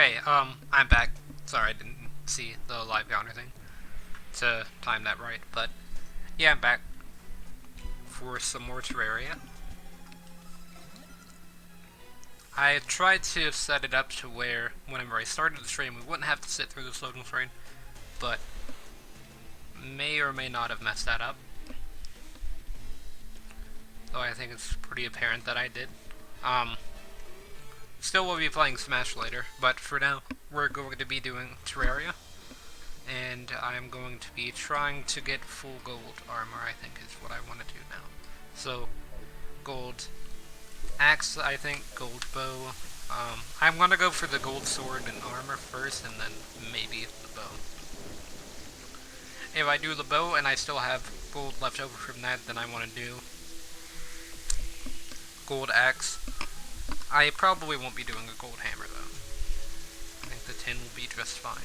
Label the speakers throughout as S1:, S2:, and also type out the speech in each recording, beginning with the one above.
S1: Hey, I'm back. Sorry, I didn't see the live counter thing to time that right, but yeah, I'm back for some more Terraria. I tried to set it up to where whenever I started the stream, we wouldn't have to sit through this loading screen, but may or may not have messed that up. Though I think it's pretty apparent that I did. Um, Still will be playing Smash later, but for now, we're going to be doing Terraria. And I'm going to be trying to get full gold armor, I think is what I want to do now. So, gold axe, I think, gold bow. I'm going to go for the gold sword and armor first, and then maybe the bow. If I do the bow and I still have gold left over from that, then I want to do gold axe. I probably won't be doing a gold hammer, though. I think the tin will be just fine.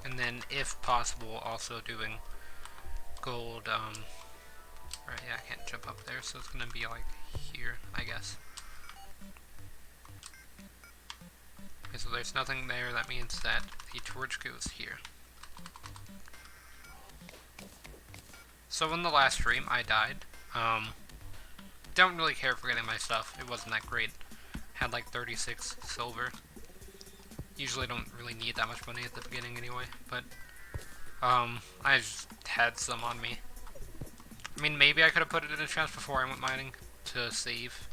S1: And then, if possible, also doing gold, right, yeah, I can't jump up there, so it's gonna be like here, I guess. Okay, so there's nothing there, that means that the torch goes here. So in the last stream, I died. Don't really care for getting my stuff, it wasn't that great. Had like 36 silver. Usually don't really need that much money at the beginning anyway, but I just had some on me. I mean, maybe I could have put it in a chest before I went mining to save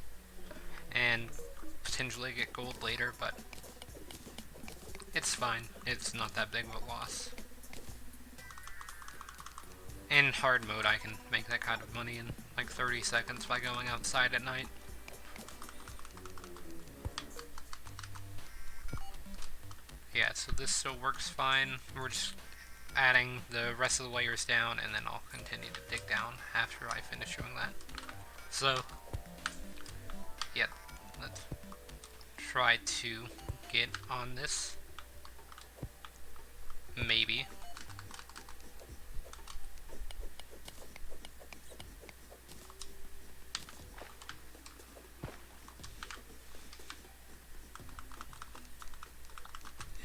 S1: and potentially get gold later, but it's fine. It's not that big of a loss. In hard mode, I can make that kind of money in like 30 seconds by going outside at night. Yeah, so this still works fine. We're just adding the rest of the layers down, and then I'll continue to dig down after I finish doing that. So, yeah, let's try to get on this. Maybe.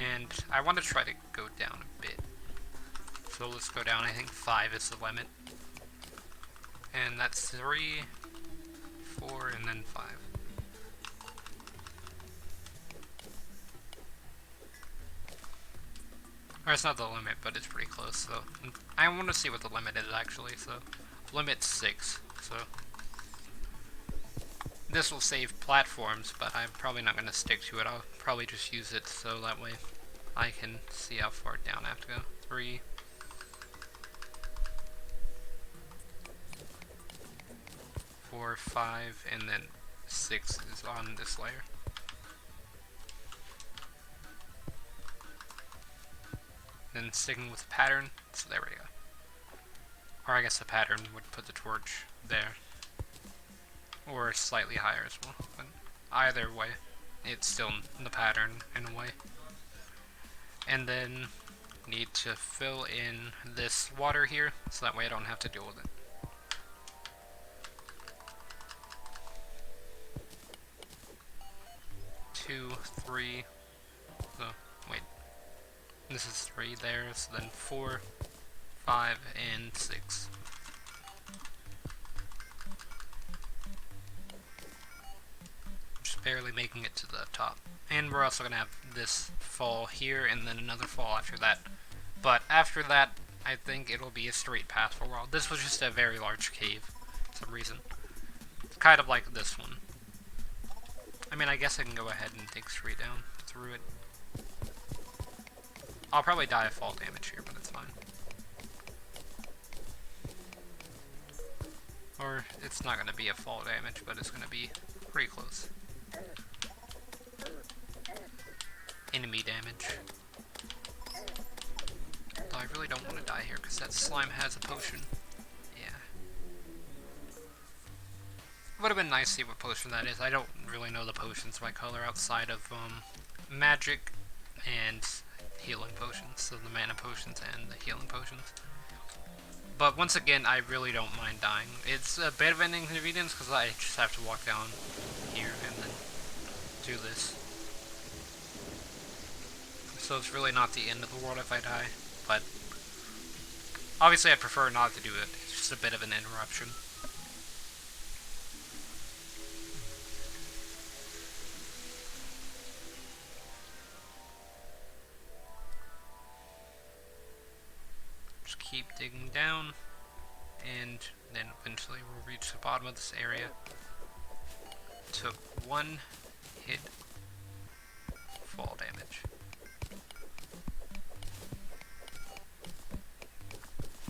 S1: And I want to try to go down a bit. So let's go down, I think 5 is the limit. And that's 3, 4, and then 5. Or it's not the limit, but it's pretty close, so I want to see what the limit is actually, so limit's 6, so this will save platforms, but I'm probably not going to stick to it. I'll probably just use it so that way I can see how far down I have to go. 3, 4, 5, and then 6 is on this layer. Then sticking with the pattern, so there we go. Or I guess the pattern would put the torch there. Or slightly higher as well. But either way, it's still in the pattern in a way. And then need to fill in this water here, so that way I don't have to deal with it. Two, 3, so wait. This is 3 there, so then 4, 5, and 6. Just barely making it to the top. And we're also going to have this fall here, and then another fall after that. But after that, I think it'll be a straight path for a while. This was just a very large cave, for some reason. It's kind of like this one. I mean, I guess I can go ahead and dig straight down through it. I'll probably die of fall damage here, but it's fine. Or, it's not going to be a fall damage, but it's going to be pretty close. Enemy damage. Though I really don't want to die here, because that slime has a potion. Yeah. It would have been nice to see what potion that is. I don't really know the potions by color outside of magic and healing potions. So the mana potions and the healing potions. But once again, I really don't mind dying. It's a bit of an inconvenience because I just have to walk down here and then do this. So it's really not the end of the world if I die, but obviously I'd prefer not to do it. It's just a bit of an interruption. Just keep digging down, and then eventually we'll reach the bottom of this area. Took 1 hit fall damage.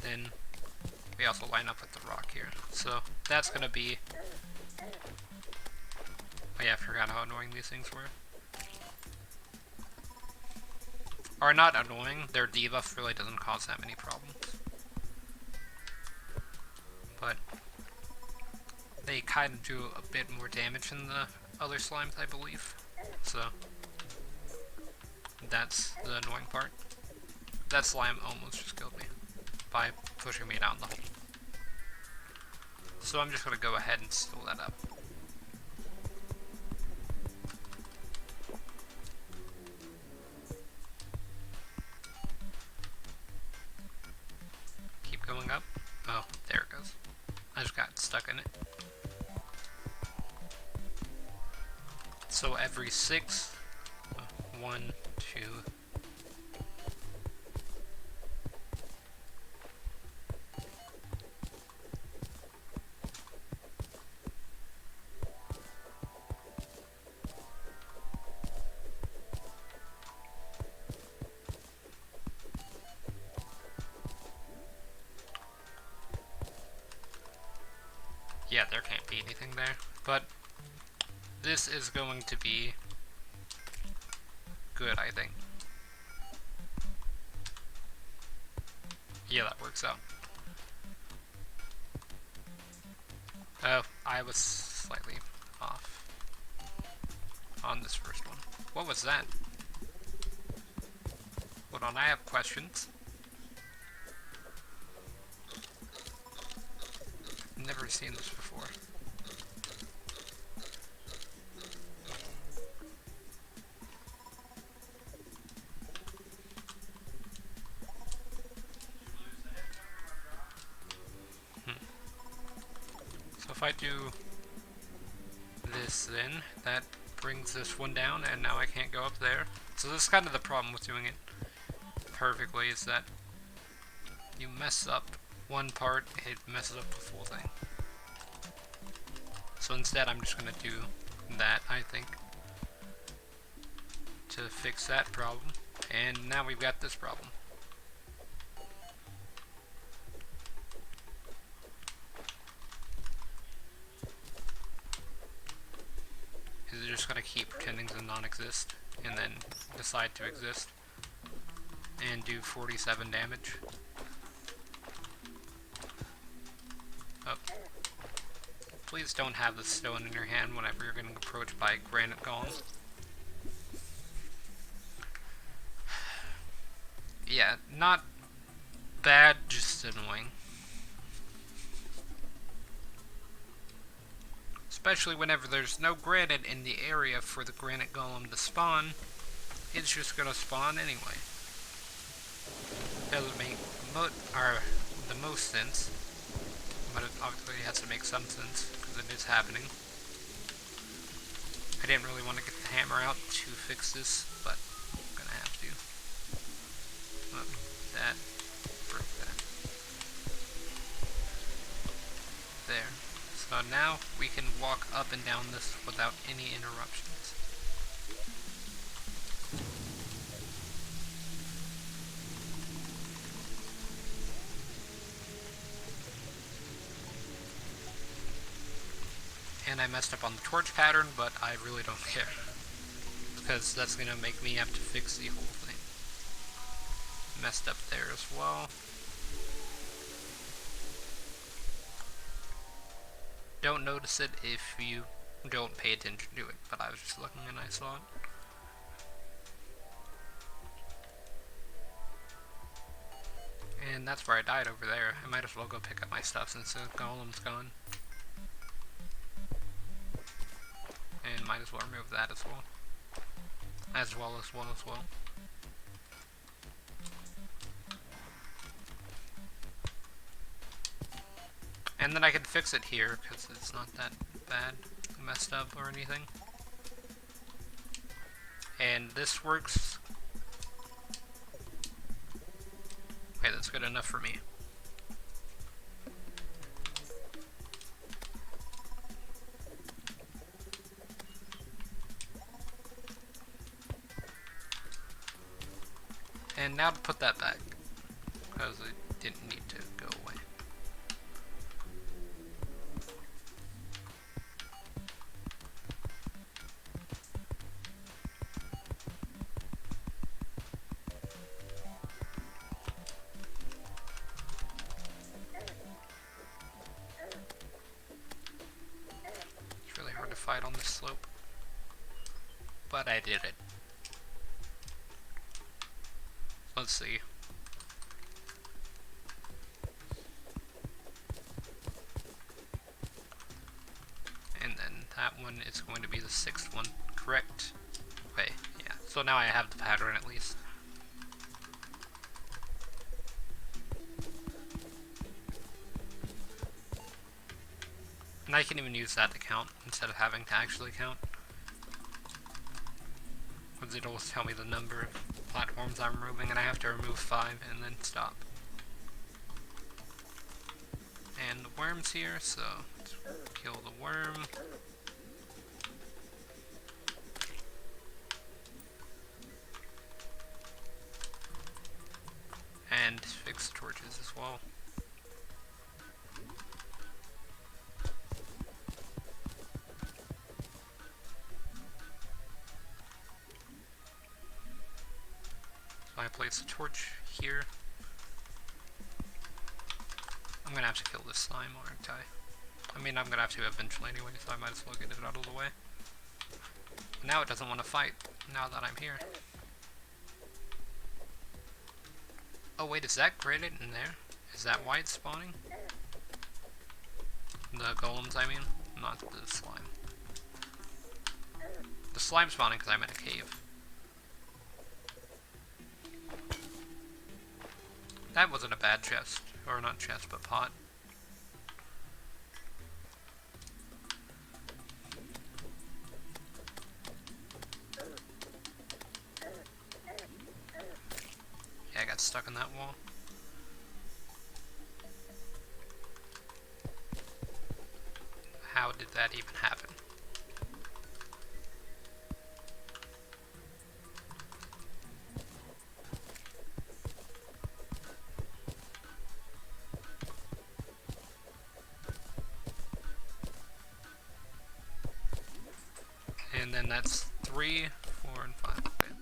S1: Then we also line up with the rock here. So that's gonna be... Oh yeah, I forgot how annoying these things were. Are not annoying, their debuff really doesn't cause that many problems. But they kind of do a bit more damage than the other slimes, I believe. So that's the annoying part. That slime almost just killed me by pushing me down the hole. So I'm just going to go ahead and seal that up. Keep going up. Oh, there it goes. I just got stuck in it. So every 6, 1, 2, yeah, there can't be anything there, but this is going to be good, I think. Yeah, that works out. Oh, I was slightly off on this first one. What was that? Hold on, I have questions. Never seen this before. So if I do this then, that brings this one down, and now I can't go up there. So this is kind of the problem with doing it perfectly, is that you mess up one part, it messes up the full thing. So instead I'm just going to do that, I think, to fix that problem. And now we've got this problem. Is it just going to keep pretending to non-exist and then decide to exist and do 47 damage? Oh. Please don't have the stone in your hand whenever you're getting approached by granite golems. Yeah, not bad, just annoying. Especially whenever there's no granite in the area for the granite golem to spawn, it's just gonna spawn anyway. Doesn't make the most sense, but it obviously has to make some sense, because it is happening. I didn't really want to get the hammer out to fix this, but I'm gonna have to. Oh, that, break that. There. So now we can walk up and down this without any interruptions. And I messed up on the torch pattern, but I really don't care, because that's going to make me have to fix the whole thing. Messed up there as well. Don't notice it if you don't pay attention to it, but I was just looking and I saw it. And that's where I died over there. I might as well go pick up my stuff since the golem's gone. And might as well remove that as well. As well. And then I can fix it here, because it's not that bad, messed up or anything. And this works. Okay, that's good enough for me. And now to put that back, because it didn't need to go away. It's really hard to fight on this slope, but I did it. Let's see. And then that one is going to be the 6th one, correct? Okay, yeah. So now I have the pattern at least. And I can even use that to count instead of having to actually count. Because it'll tell me the number of platforms I'm removing, and I have to remove 5 and then stop. And the worm's here, so let's kill the worm. And fix the torches as well. So I place the torch here. I'm gonna have to kill this slime, aren't I? I mean, I'm gonna have to eventually anyway, so I might as well get it out of the way. Now it doesn't want to fight, now that I'm here. Oh wait, is that gridded in there? Is that why it's spawning? The golems, I mean? Not the slime. The slime's spawning because I'm in a cave. That wasn't a bad chest. Or not chest, but pot. Yeah, I got stuck in that wall. How did that even happen? And then that's 3, 4, and 5. Okay.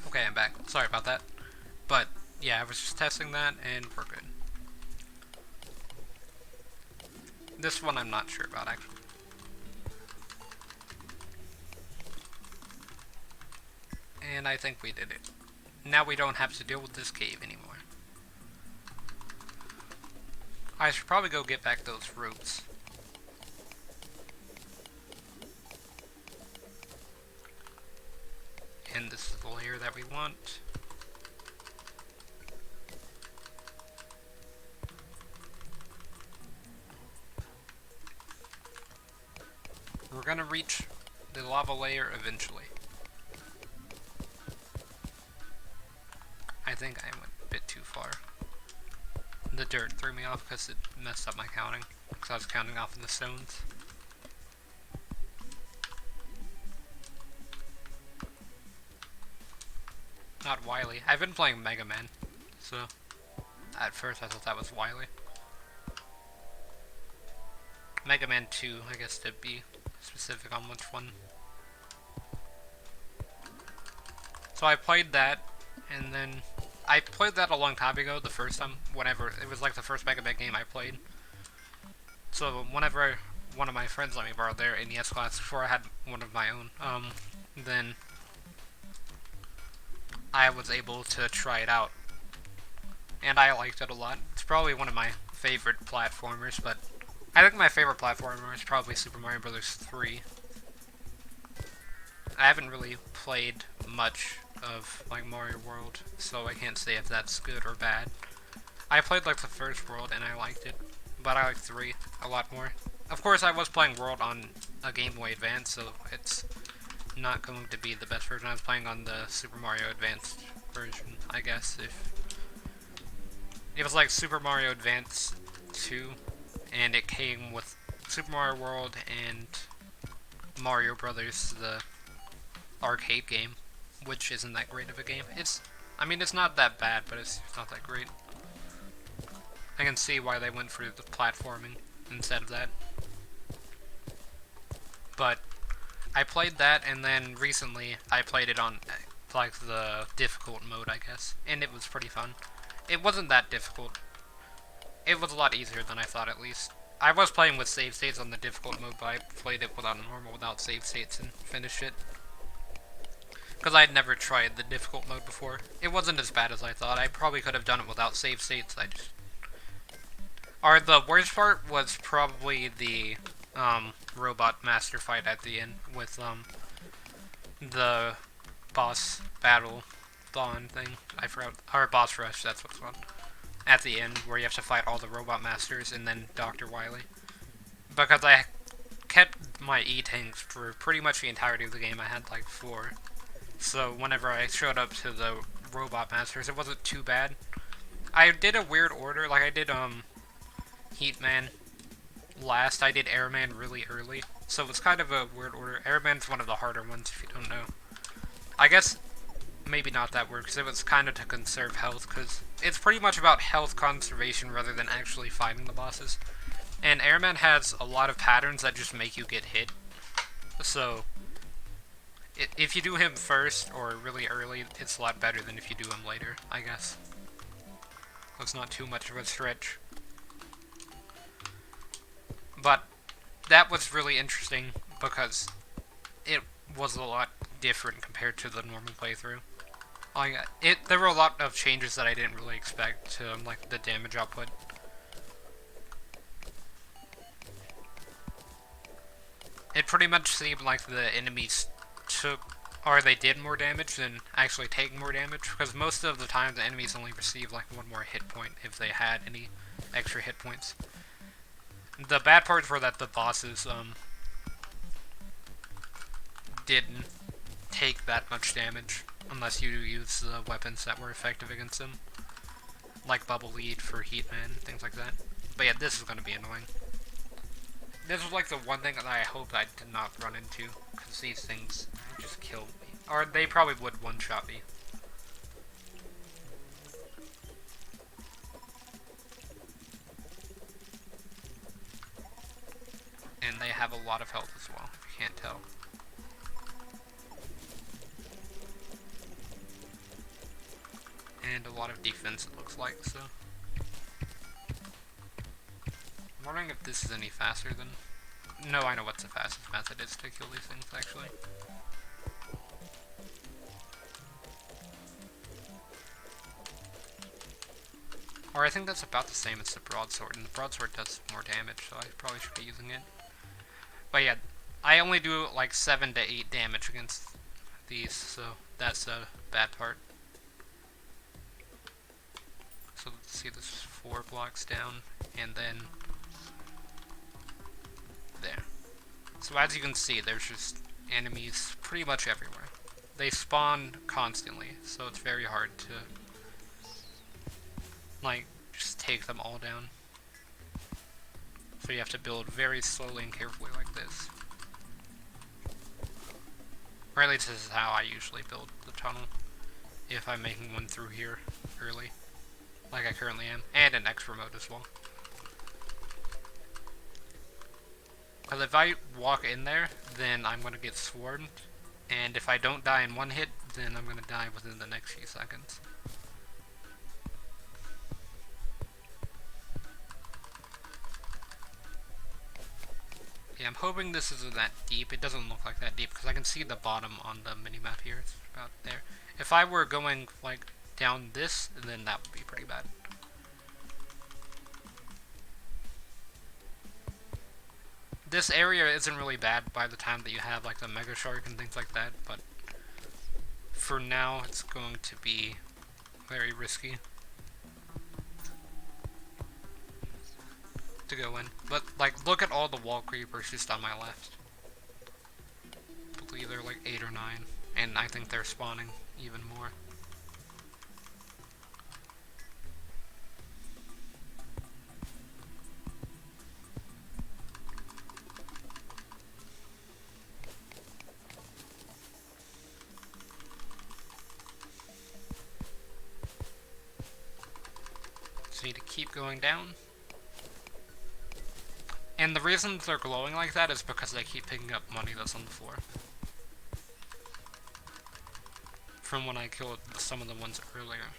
S1: Okay, I'm back. Sorry about that. But, yeah, I was just testing that, and we're good. This one I'm not sure about, actually. And I think we did it. Now we don't have to deal with this cave anymore. I should probably go get back those roots. And this is the layer that we want. We're gonna reach the lava layer eventually. I think I went a bit too far. The dirt threw me off because it messed up my counting. Because I was counting off of the stones. Not Wily. I've been playing Mega Man, so at first I thought that was Wily. Mega Man 2, I guess, to be specific on which one. So I played that, and then I played that a long time ago, the first time, whenever, it was like the first Mega Man game I played. So whenever one of my friends let me borrow their NES class before I had one of my own, then I was able to try it out. And I liked it a lot. It's probably one of my favorite platformers, but I think my favorite platformer is probably Super Mario Bros. 3. I haven't really played much of like Mario World, so I can't say if that's good or bad. I played like the first World and I liked it, but I like 3 a lot more. Of course, I was playing World on a Game Boy Advance, so it's not going to be the best version. I was playing on the Super Mario Advance version, I guess. If it was like Super Mario Advance 2, and it came with Super Mario World and Mario Brothers, the arcade game, which isn't that great of a game. I mean, it's not that bad, but it's not that great. I can see why they went for the platforming instead of that. But I played that, and then recently I played it on like the difficult mode, I guess, and it was pretty fun. It wasn't that difficult. It was a lot easier than I thought, at least. I was playing with save states on the difficult mode, but I played it without normal, without save states, and finished it. Because I had never tried the difficult mode before. It wasn't as bad as I thought. I probably could have done it without save states. The worst part was probably the robot master fight at the end with the boss battle bond thing. I forgot. Or boss rush, that's what's called. At the end, where you have to fight all the robot masters and then Dr. Wily. Because I kept my E-tanks for pretty much the entirety of the game. I had like 4. So whenever I showed up to the robot masters, it wasn't too bad. I did a weird order, like I did Heatman last. I did Airman really early, so it's kind of a weird order. Airman's one of the harder ones if you don't know. I guess maybe not that weird, because it was kind of to conserve health, because it's pretty much about health conservation rather than actually fighting the bosses. And Airman has a lot of patterns that just make you get hit, so if you do him first or really early, it's a lot better than if you do him later, I guess. It's not too much of a stretch. But that was really interesting because it was a lot different compared to the normal playthrough. There were a lot of changes that I didn't really expect to like the damage output. It pretty much seemed like the enemies they did more damage than actually taking more damage, because most of the time the enemies only receive like 1 more hit point if they had any extra hit points. The bad parts were that the bosses didn't take that much damage unless you use the weapons that were effective against them, like Bubble Lead for Heatman, things like that. But yeah, this is going to be annoying. This was like the one thing that I hoped I did not run into, because these things just killed me. Or they probably would one-shot me. And they have a lot of health as well, if you can't tell. And a lot of defense, it looks like, so. I'm wondering if this is any faster than... No, I know what's the fastest method is to kill these things, actually. Or I think that's about the same as the broadsword, and the broadsword does more damage, so I probably should be using it. But yeah, I only do like 7 to 8 damage against these, so that's a bad part. So let's see, this is 4 blocks down, and then there. So as you can see, there's just enemies pretty much everywhere. They spawn constantly, so it's very hard to like just take them all down. So you have to build very slowly and carefully like this. Or at least this is how I usually build the tunnel, if I'm making one through here early, like I currently am, and in expert mode as well. Because if I walk in there, then I'm going to get swarmed, And if I don't die in one hit, then I'm gonna die within the next few seconds. Yeah, I'm hoping this isn't that deep. It doesn't look like that deep, because I can see the bottom on the minimap here. It's about there. If I were going, like, down this, then that would be pretty bad. This area isn't really bad by the time that you have, like, the Mega Shark and things like that, but for now, it's going to be very risky to go in. But, like, look at all the wall creepers just on my left. I believe they're like 8 or 9, and I think they're spawning even more. So you need to keep going down. And the reason they're glowing like that is because they keep picking up money that's on the floor. From when I killed some of the ones earlier.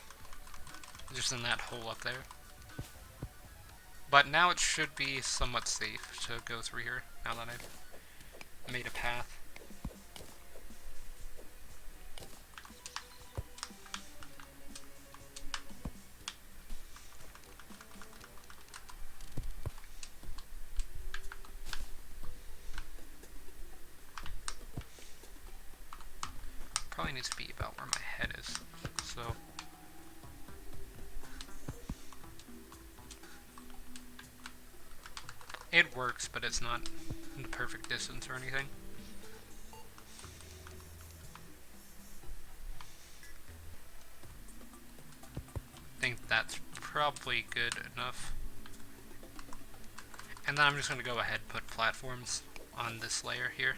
S1: Just in that hole up there. But now it should be somewhat safe to go through here, now that I've made a path. Probably needs to be about where my head is, so... It works, but it's not in the perfect distance or anything. I think that's probably good enough. And then I'm just going to go ahead and put platforms on this layer here.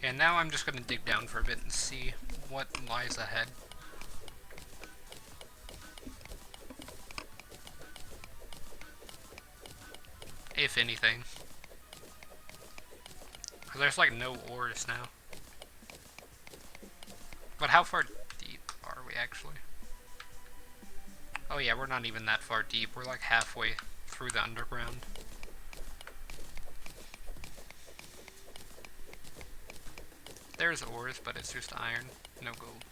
S1: And now I'm just going to dig down for a bit and see what lies ahead. If anything. There's like no ores now. But how far deep are we actually? Oh yeah, we're not even that far deep. We're like halfway through the underground. There's ores, but it's just iron, no gold.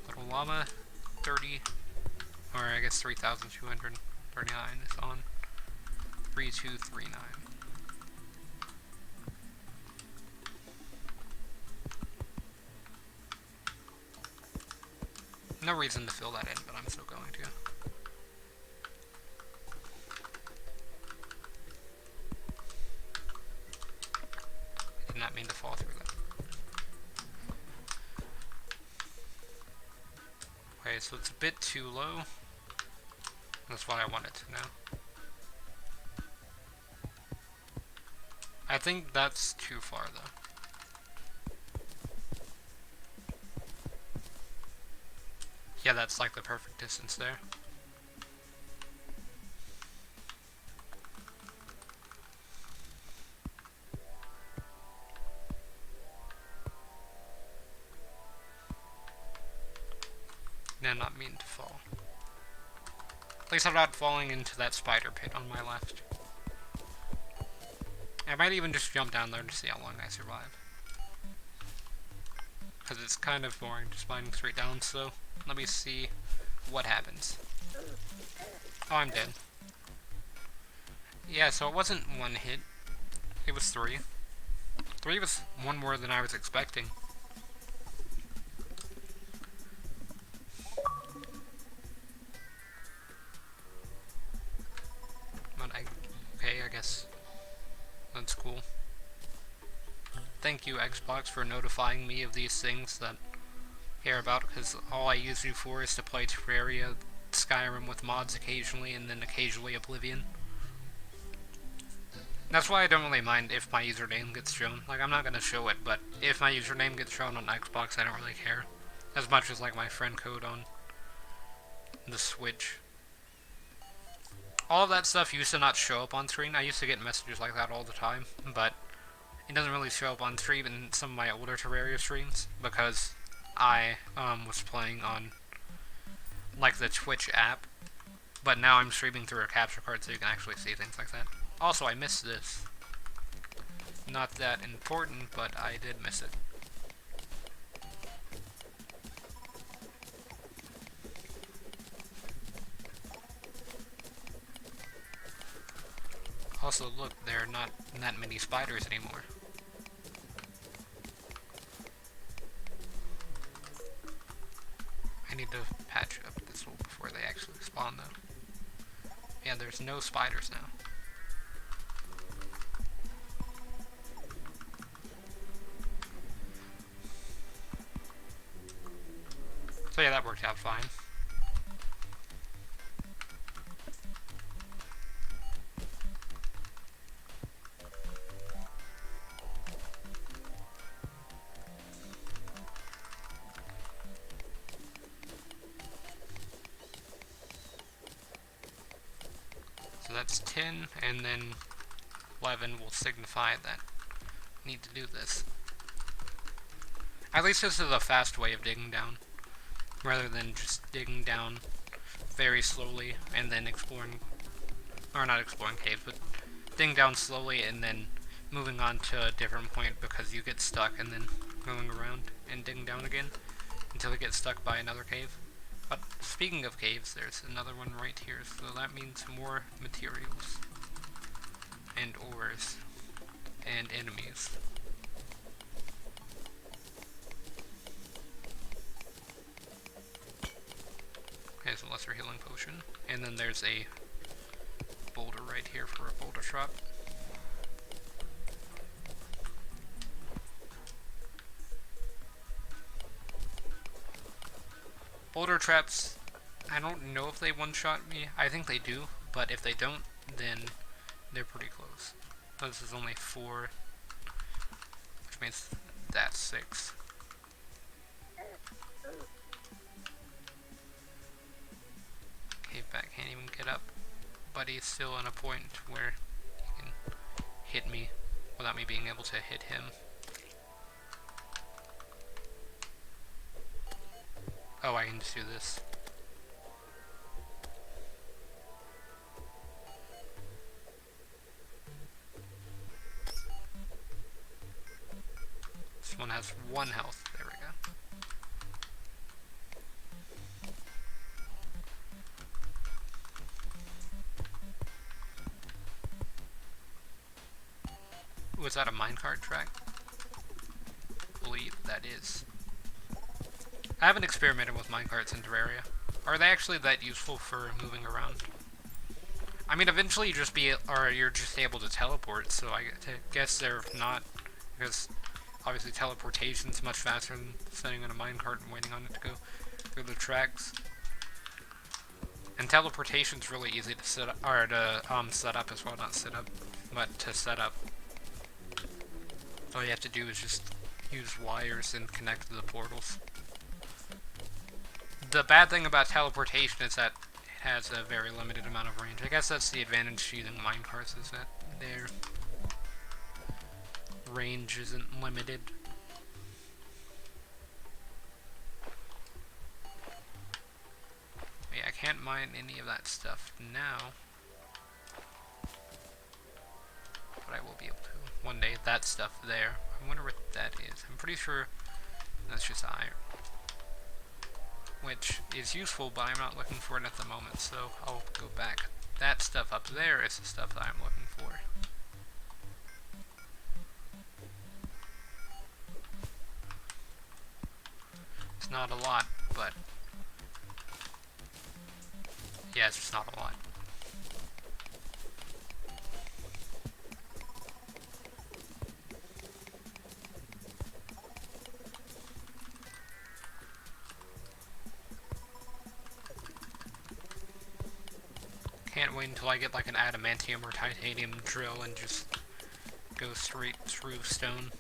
S1: Little llama, 30, or I guess 3,239 is on. 3239. No reason to fill that in, but I'm still going to. I did not mean to fall through that. Okay, so it's a bit too low. That's what I wanted to know. I think that's too far, though. Yeah, that's like the perfect distance there. No, not mean to fall. At least I'm not falling into that spider pit on my left. I might even just jump down there to see how long I survive. Because it's kind of boring just mining straight down, so let me see what happens. Oh, I'm dead. Yeah, so it wasn't one hit. It was 3. 3 was one more than I was expecting. But okay, I guess that's cool. Thank you, Xbox, for notifying me of these things that I care about, because all I use you for is to play Terraria, Skyrim with mods occasionally, and then occasionally Oblivion. That's why I don't really mind if my username gets shown. Like, I'm not gonna show it, but if my username gets shown on Xbox, I don't really care. As much as, like, my friend code on the Switch. All of that stuff used to not show up on screen. I used to get messages like that all the time, but it doesn't really show up on stream in some of my older Terraria streams, because I was playing on, like, the Twitch app, but now I'm streaming through a capture card so you can actually see things like that. Also, I missed this. Not that important, but I did miss it. Also, look, there are not that many spiders anymore. I need to patch up this hole before they actually spawn, though. Yeah, there's no spiders now. So yeah, that worked out fine. So that's 10, and then 11 will signify that I need to do this. At least this is a fast way of digging down, rather than just digging down very slowly and then exploring, or not exploring caves, but digging down slowly and then moving on to a different point because you get stuck and then going around and digging down again until you get stuck by another cave. But speaking of caves, there's another one right here, so that means more materials and ores and enemies. Okay, so lesser healing potion, and then there's a boulder right here for a boulder trap. Boulder traps, I don't know if they one-shot me. I think they do, but if they don't, then they're pretty close. This is only 4, which means that's 6. Caveback can't even get up, but he's still in a point where he can hit me without me being able to hit him. Oh, I can just do this. This one has 1 health. There we go. Was that a minecart track? I believe that is. I haven't experimented with minecarts in Terraria. Are they actually that useful for moving around? I mean, eventually you're just able to teleport, so I guess they're not, because obviously teleportation's much faster than sitting in a minecart and waiting on it to go through the tracks. And teleportation's really easy to set up, or to set up as well, not sit up, but to set up. All you have to do is just use wires and connect to the portals. The bad thing about teleportation is that it has a very limited amount of range. I guess that's the advantage to using minecarts, is that their range isn't limited. But yeah, I can't mine any of that stuff now. But I will be able to one day. That stuff there. I wonder what that is. I'm pretty sure that's just iron, which is useful, but I'm not looking for it at the moment, so I'll go back. That stuff up there is the stuff that I'm looking for. It's not a lot, but yeah, it's just not a lot. can't wait until I get like an adamantium or titanium drill and just go straight through stone.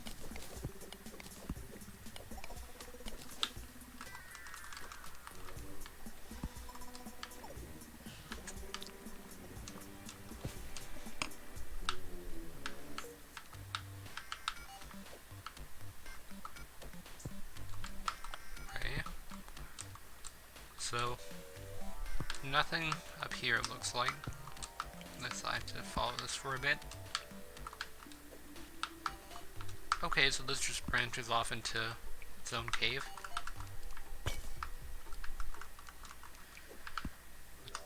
S1: Okay. So, nothing up here looks like. Unless I have to follow this for a bit. Okay, so this just branches off into its own cave.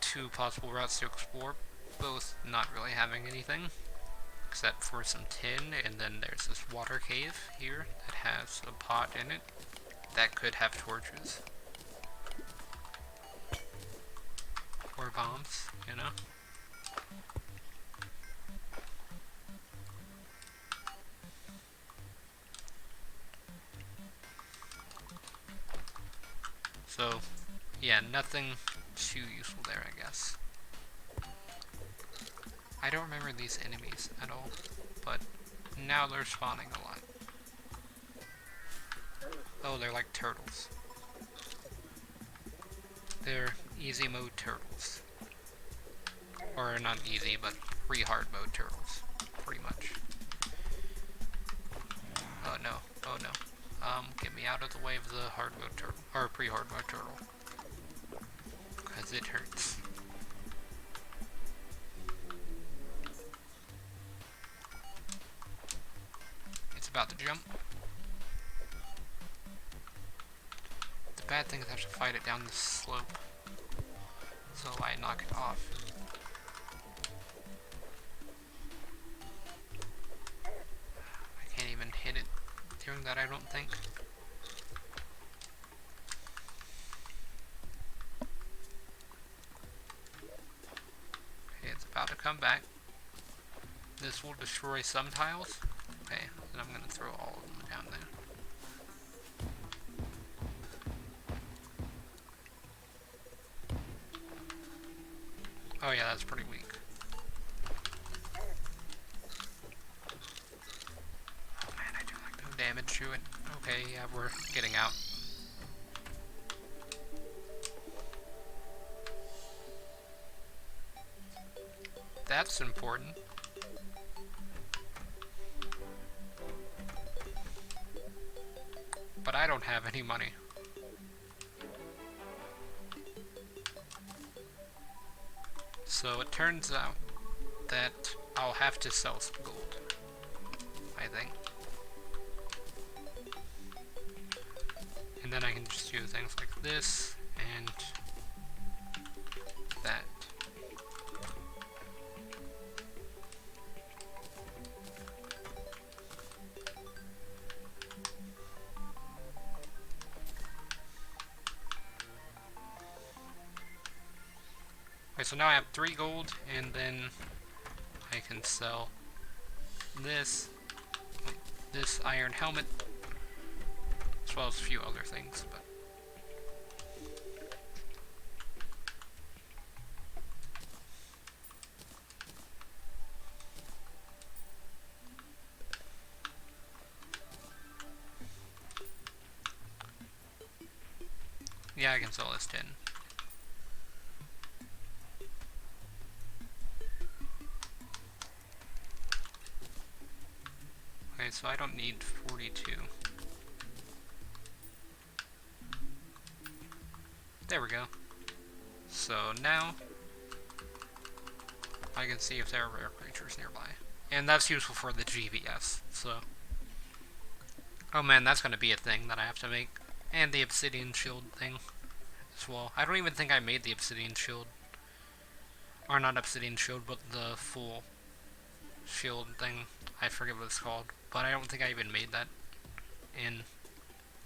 S1: Two possible routes to explore, both not really having anything, except for some tin, and then there's this water cave here that has a pot in it that could have torches. Or bombs, you know? So, yeah, nothing too useful there, I guess. I don't remember these enemies at all, but now they're spawning a lot. Oh, they're like turtles. They're easy mode turtles. Or not easy, but pre-hard mode turtles, pretty much. Oh no, oh no. Get me out of the way of the hard mode turtle, or pre-hard mode turtle. Because it hurts. It's about to jump. The bad thing is I have to fight it down this slope. So I knock it off. I can't even hit it during that, I don't think. Okay, it's about to come back. This will destroy some tiles. Okay, then I'm gonna throw all of them down there. Oh yeah, that's pretty weak. Oh man, I do like no damage to it. Okay, yeah, we're getting out. That's important. But I don't have any money. So it turns out that I'll have to sell some gold, I think. And then I can just do things like this and that. Okay, so now I have 3 gold, and then I can sell this iron helmet, as well as a few other things, but yeah, I can sell this tin. Okay, so I don't need 42. There we go. So now I can see if there are rare creatures nearby. And that's useful for the GVS, so. Oh man, that's gonna be a thing that I have to make. And the obsidian shield thing as well. I don't even think I made the obsidian shield. Or not obsidian shield, but the full shield thing. I forget what it's called. But I don't think I even made that in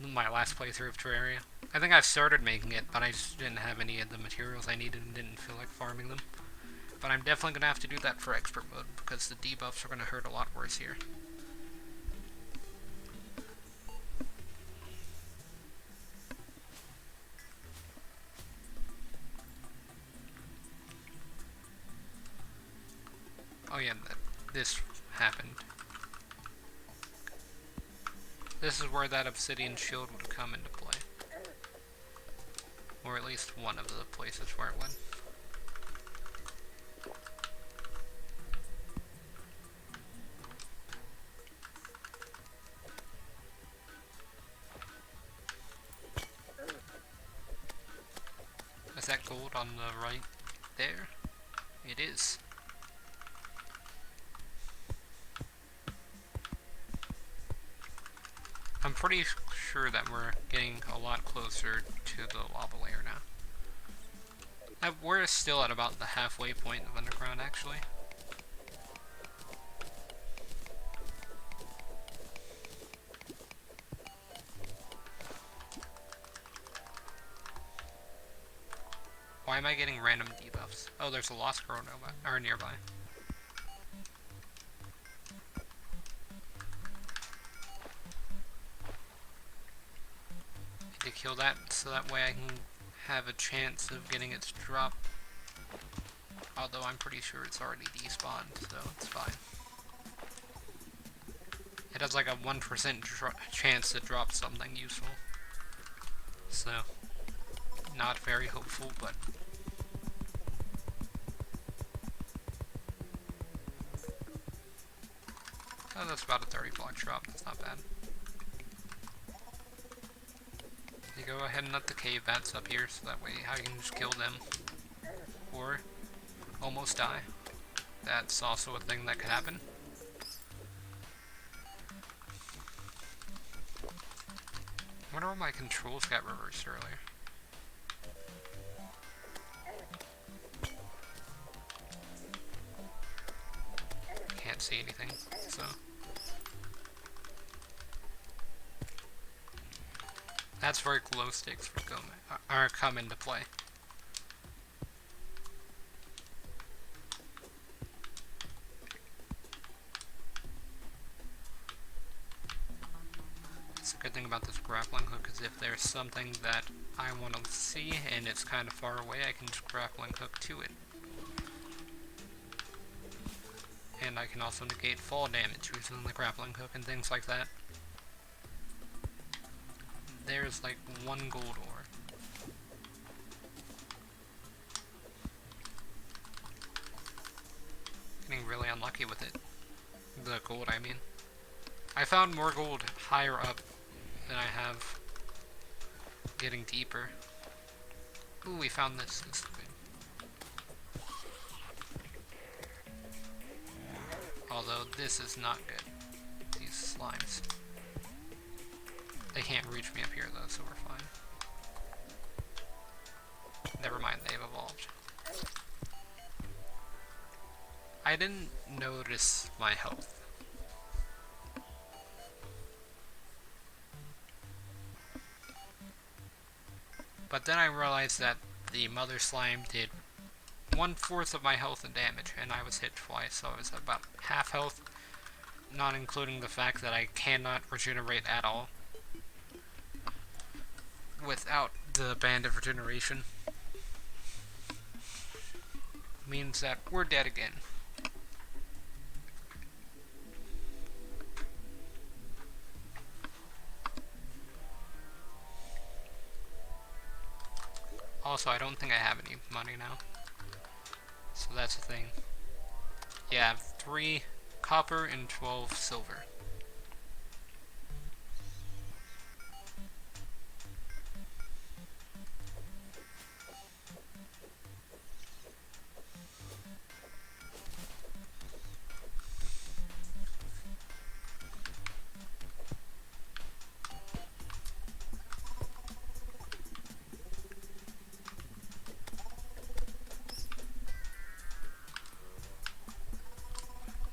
S1: my last playthrough of Terraria. I think I started making it, but I just didn't have any of the materials I needed and didn't feel like farming them. But I'm definitely going to have to do that for expert mode, because the debuffs are going to hurt a lot worse here. yeah, this happened. This is where that obsidian shield would come into play. Or at least one of the places where it would. Is that gold on the right there? It is. I'm pretty sure that we're getting a lot closer to the lava layer now. We're still at about the halfway point of underground, actually. Why am I getting random debuffs? Oh, there's a lost girl nearby. Need to kill that so that way I can have a chance of getting its drop. Although I'm pretty sure it's already despawned, so it's fine. It has like a 1% chance to drop something useful. So, not very hopeful, but... Oh, that's about a 30 block drop, that's not bad. You go ahead and let the cave bats up here, so that way I can just kill them. Or almost die. That's also a thing that could happen. I wonder why my controls got reversed earlier. Can't see anything, so... That's where glow sticks would come into play. It's a good thing about this grappling hook is if there's something that I want to see and it's kind of far away, I can just grappling hook to it. And I can also negate fall damage using the grappling hook and things like that. There's like one gold ore. Getting really unlucky with it. The gold, I mean. I found more gold higher up than I have getting deeper. Ooh, we found this. This is good. Although this is not good. These slimes. They can't reach me up here though, so we're fine. Never mind, they've evolved. I didn't notice my health. But then I realized that the mother slime did 1/4 of my health and damage, and I was hit twice, so I was at about half health, not including the fact that I cannot regenerate at all without the band of regeneration. Means that we're dead again. Also, I don't think I have any money now. So that's the thing. Yeah, I have 3 copper and 12 silver.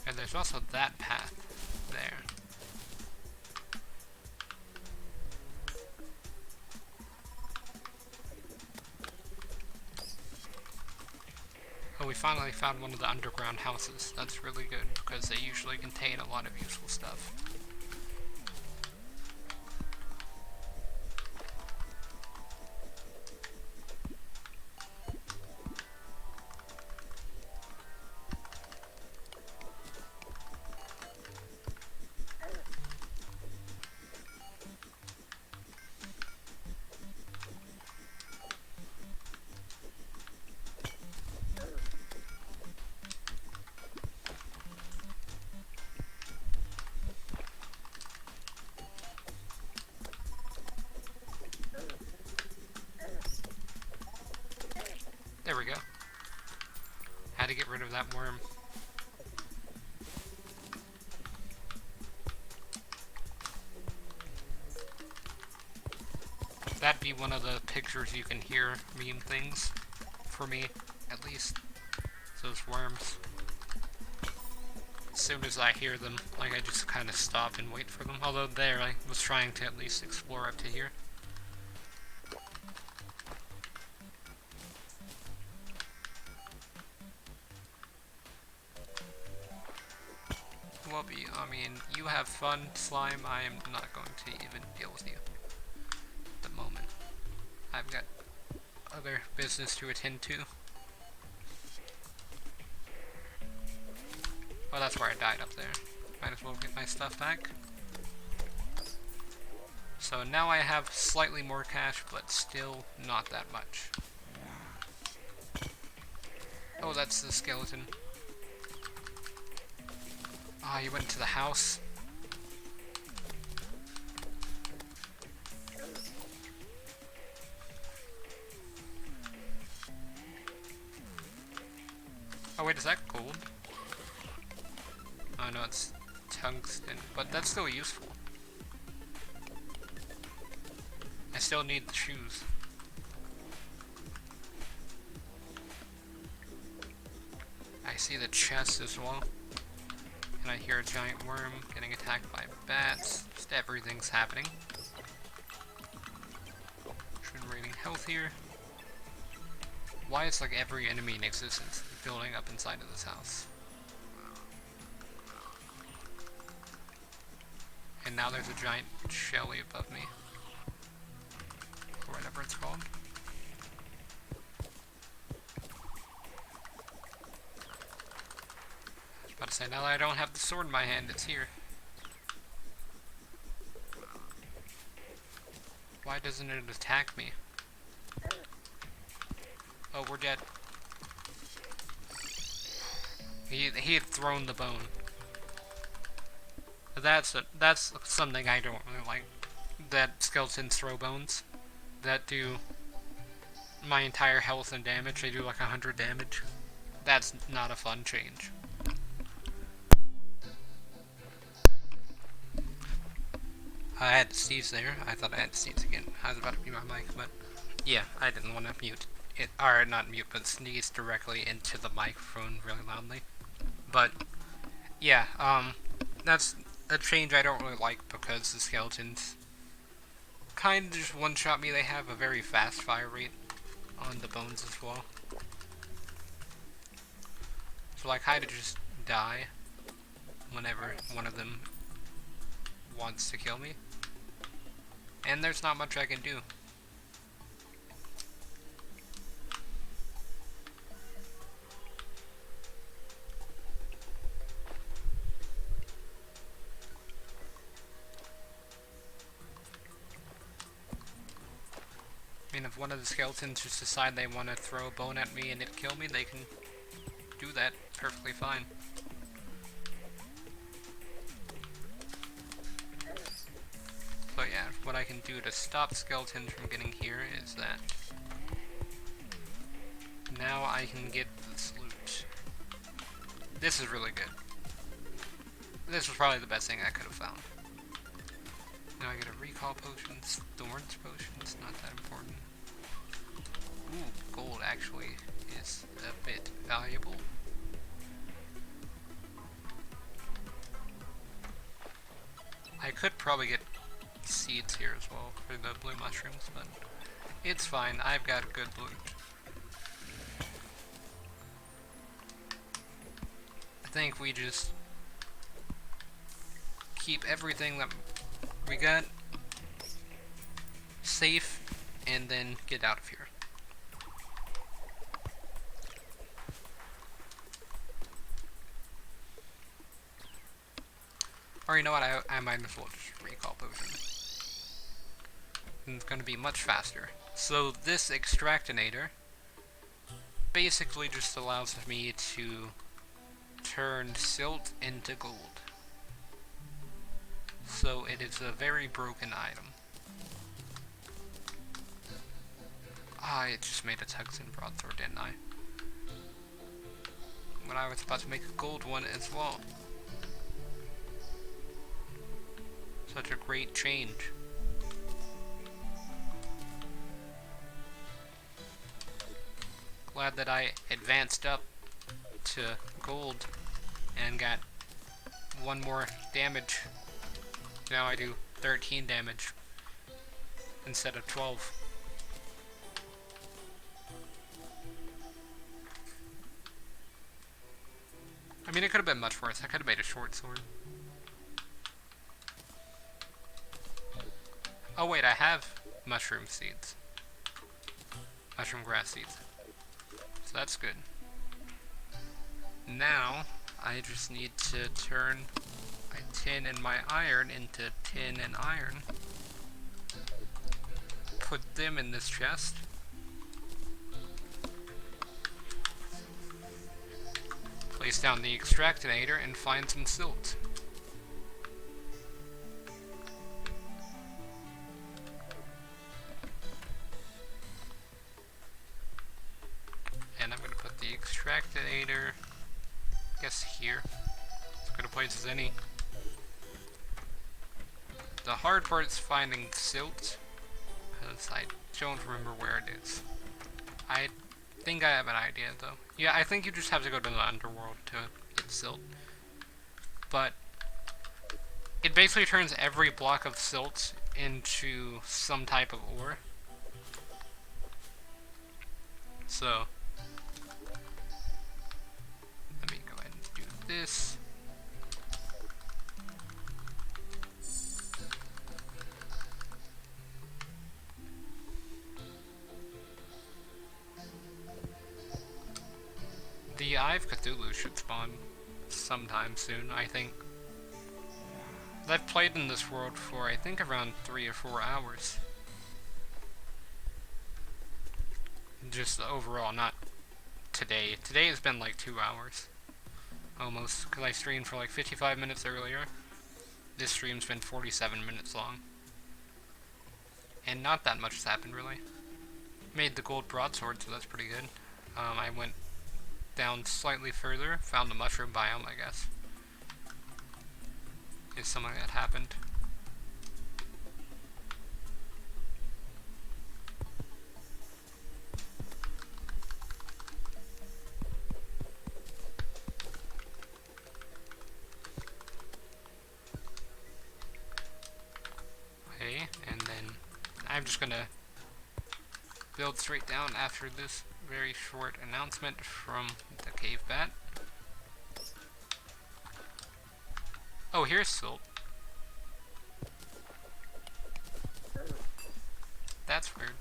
S1: And there's also that path there. Oh, we finally found one of the underground houses. That's really good, because they usually contain a lot of useful stuff. of that worm. That'd be one of the pictures you can hear meme things. For me, at least. Those worms. As soon as I hear them, like, I just kind of stop and wait for them. Although there, I was trying to at least explore up to here. Wubby, I mean, you have fun, slime. I am not going to even deal with you at the moment. I've got other business to attend to. Oh, that's where I died up there. Might as well get my stuff back. So now I have slightly more cash, but still not that much. Oh, that's the skeleton. Ah, you went to the house. Oh wait, is that gold? Oh no, it's tungsten, but that's still useful. I still need the shoes. I see the chest as well. And I hear a giant worm getting attacked by bats. Just everything's happening. Regenerating health here. Why is like every enemy in existence building up inside of this house? And now there's a giant shelly above me. Or whatever it's called. I was about to say, now that I don't have the sword in my hand, it's here. Why doesn't it attack me? Oh, we're dead. He had thrown the bone. That's something I don't really like. That skeletons throw bones that do my entire health and damage. They do like 100 damage. That's not a fun change. I had to sneeze there. I thought I had to sneeze again. I was about to mute my mic, but yeah, I didn't want to mute it, or not mute, but sneeze directly into the microphone really loudly. But yeah, that's a change I don't really like because the skeletons kind of just one-shot me. They have a very fast fire rate on the bones as well. So I kind of just die whenever one of them wants to kill me. And there's not much I can do. I mean, if one of the skeletons just decide they want to throw a bone at me and it kill me, they can do that perfectly fine. So yeah, what I can do to stop skeletons from getting here is that now I can get this loot. This is really good. This was probably the best thing I could have found. Now I get a recall potion, thorns potions, not that important. Ooh, gold actually is a bit valuable. I could probably get seeds here as well for the blue mushrooms, but it's fine. I've got good loot. I think we just keep everything that we got safe and then get out of here. Or you know what, I might as well just recall potion. And it's going to be much faster. So this extractinator basically just allows me to turn silt into gold. So it is a very broken item. Ah, I just made a tungsten broadsword, didn't I? when I was about to make a gold one as well. Such a great change. Glad that I advanced up to gold and got one more damage. Now I do 13 damage instead of 12. I mean, it could have been much worse. I could have made a short sword. Oh wait, I have mushroom seeds. Mushroom grass seeds. So that's good. Now, I just need to turn my tin and my iron into tin and iron. Put them in this chest. Place down the extractinator and find some silt. And I'm going to put the extractinator, I guess here, as good a place as any. The hard part is finding silt, because I don't remember where it is. I think I have an idea though. Yeah, I think you just have to go to the underworld to get silt. But it basically turns every block of silt into some type of ore. So let me go ahead and do this. The Eye of Cthulhu should spawn sometime soon, I think. I've played in this world for, I think, around 3 or 4 hours. Just overall, not today. Today has been like 2 hours. Almost, because I streamed for like 55 minutes earlier. This stream's been 47 minutes long. And not that much has happened, really. Made the gold broadsword, so that's pretty good. I went down slightly further, found the mushroom biome, I guess. Is something that happened. Okay, and then I'm just gonna build straight down after this very short announcement from the cave bat. Oh, here's silt. That's weird.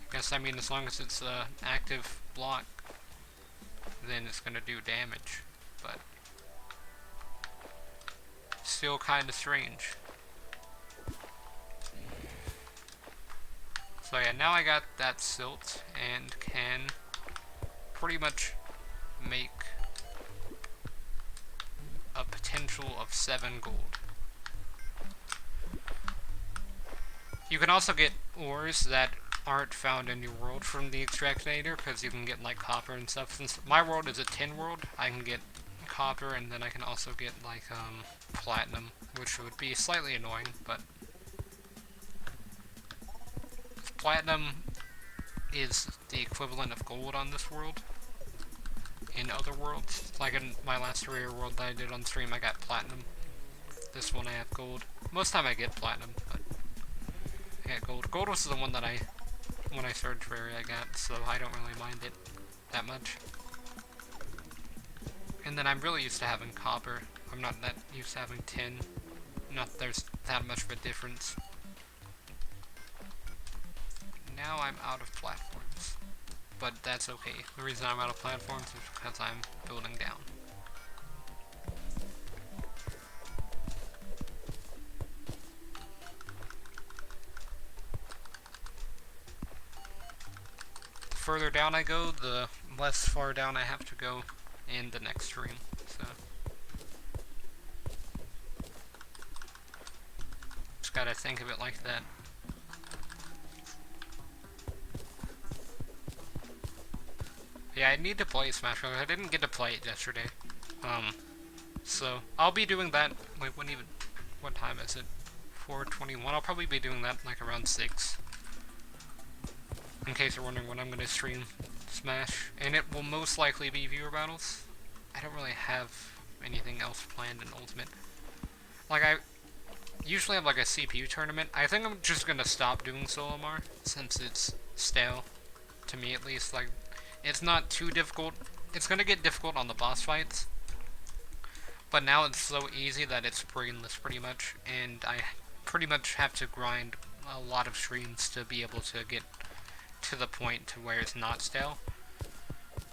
S1: I guess, I mean, as long as it's an active block, then it's gonna do damage, but still kinda strange. So yeah, now I got that silt and can pretty much make a potential of 7 gold. You can also get ores that aren't found in your world from the extractinator, because you can get like copper and stuff. Since my world is a tin world, I can get copper, and then I can also get like platinum, which would be slightly annoying, but platinum is the equivalent of gold on this world. In other worlds, like in my last Terraria world that I did on stream, I got platinum. This one I have gold. Most of the time I get platinum, but I got gold. Gold was the one that when I started Terraria I got, so I don't really mind it that much. And then I'm really used to having copper. I'm not that used to having tin. Not that there's that much of a difference. Now I'm out of platforms. But that's okay. The reason I'm out of platforms is because I'm building down. The further down I go, the less far down I have to go in the next stream. So just gotta think of it like that. Yeah, I need to play Smash Bros. I didn't get to play it yesterday. So I'll be doing that. Wait, what time is it? 4:21. I'll probably be doing that like around 6. In case you're wondering when I'm gonna stream Smash, and it will most likely be viewer battles. I don't really have anything else planned in Ultimate. Like I usually have like a CPU tournament. I think I'm just gonna stop doing Solomar since it's stale, to me at least. Like it's not too difficult. It's gonna get difficult on the boss fights. But now it's so easy that it's brainless pretty much, and I pretty much have to grind a lot of streams to be able to get to the point to where it's not stale.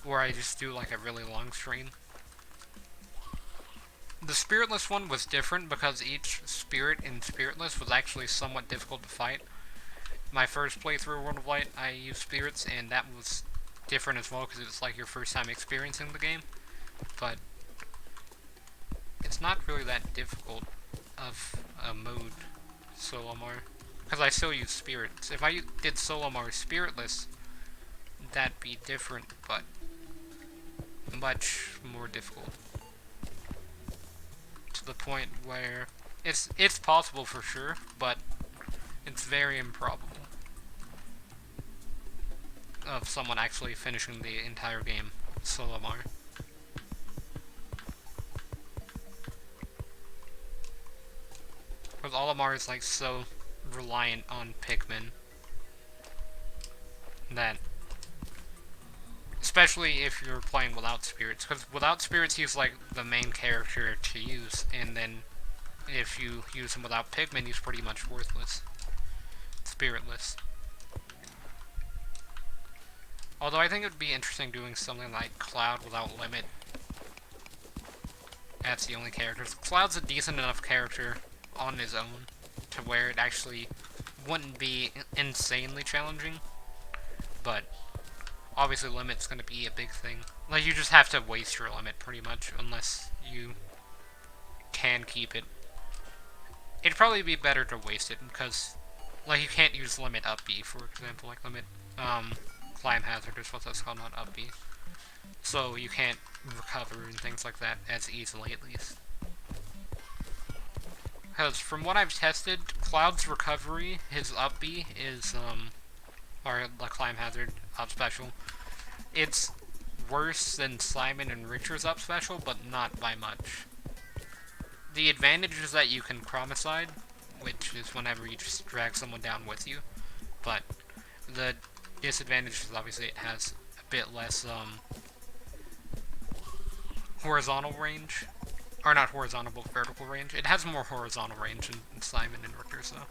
S1: Or I just do like a really long stream. The Spiritless one was different because each spirit in Spiritless was actually somewhat difficult to fight. My first playthrough of World of Light, I used spirits, and that was different as well because it's like your first time experiencing the game. But it's not really that difficult of a mode, Solomar, because I still use spirits. If I did Solomar Spiritless, that'd be different, but much more difficult. To the point where it's possible for sure, but it's very improbable of someone actually finishing the entire game Solomar. Because Olimar is like so reliant on Pikmin that, especially if you're playing without spirits, because without spirits he's like the main character to use, and then if you use him without Pikmin he's pretty much worthless. Spiritless. Although I think it would be interesting doing something like Cloud without Limit. That's the only characters. Cloud's a decent enough character on his own to where it actually wouldn't be insanely challenging, but obviously Limit's gonna be a big thing. Like, you just have to waste your Limit pretty much unless you can keep it. It'd probably be better to waste it because, like, you can't use Limit up B, for example. Like Limit Climb Hazard is what that's called, not up B, so you can't recover and things like that as easily, at least. Because from what I've tested, Cloud's recovery, his up B is, or the Climb Hazard up special, it's worse than Simon and Richard's up special, but not by much. The advantage is that you can Chromicide, which is whenever you just drag someone down with you, but the disadvantage is obviously it has a bit less, horizontal range. Or not horizontal, but vertical range. It has more horizontal range than Simon and Richter's, though.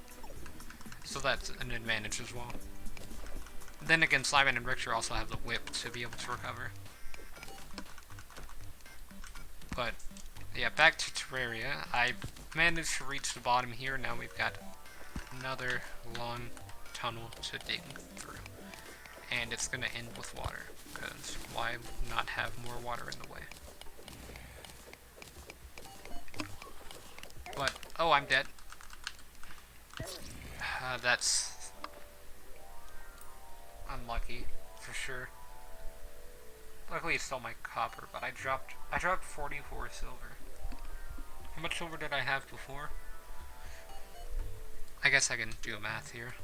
S1: So that's an advantage as well. Then again, Simon and Richter also have the whip to be able to recover. But, yeah, back to Terraria. I managed to reach the bottom here. Now we've got another long tunnel to dig through. And it's going to end with water, because why not have more water in the way? But, oh, I'm dead. That's unlucky, for sure. Luckily it's still my copper, but I dropped 44 silver. How much silver did I have before? I guess I can do math here.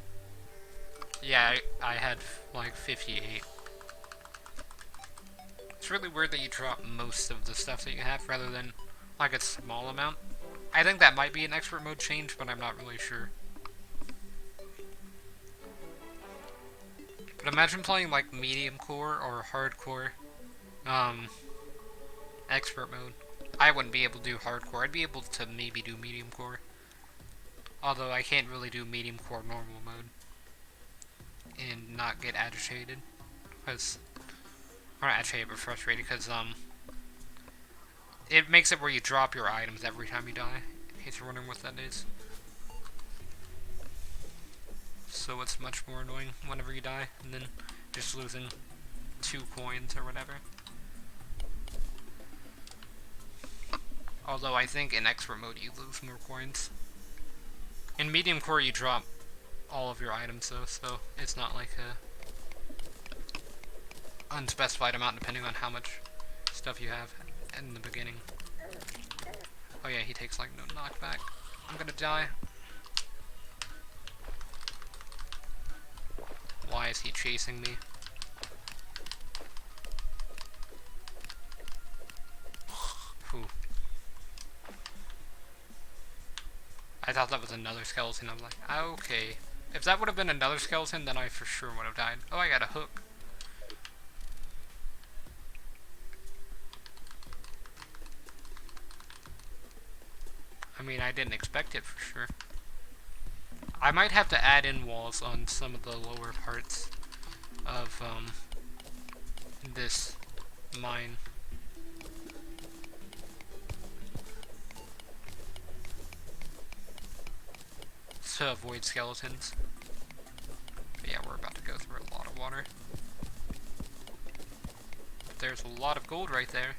S1: Yeah, I had like 58. It's really weird that you drop most of the stuff that you have rather than like a small amount. I think that might be an expert mode change, but I'm not really sure. But imagine playing like medium core or hardcore expert mode. I wouldn't be able to do hardcore. I'd be able to maybe do medium core. Although I can't really do medium core normal mode and not get agitated. Because, or not agitated, but frustrated, because it makes it where you drop your items every time you die, in case you're wondering what that is. So it's much more annoying whenever you die, and then just losing 2 coins or whatever. Although I think in expert mode you lose more coins. In medium core you drop all of your items though, so it's not like unspecified amount depending on how much stuff you have in the beginning. Oh yeah, he takes like no knockback. I'm gonna die. Why is he chasing me? Whew. I thought that was another skeleton. I'm like, okay. If that would have been another skeleton, then I for sure would have died. Oh, I got a hook. I mean, I didn't expect it for sure. I might have to add in walls on some of the lower parts of this mine. To avoid skeletons. But yeah, we're about to go through a lot of water. But there's a lot of gold right there.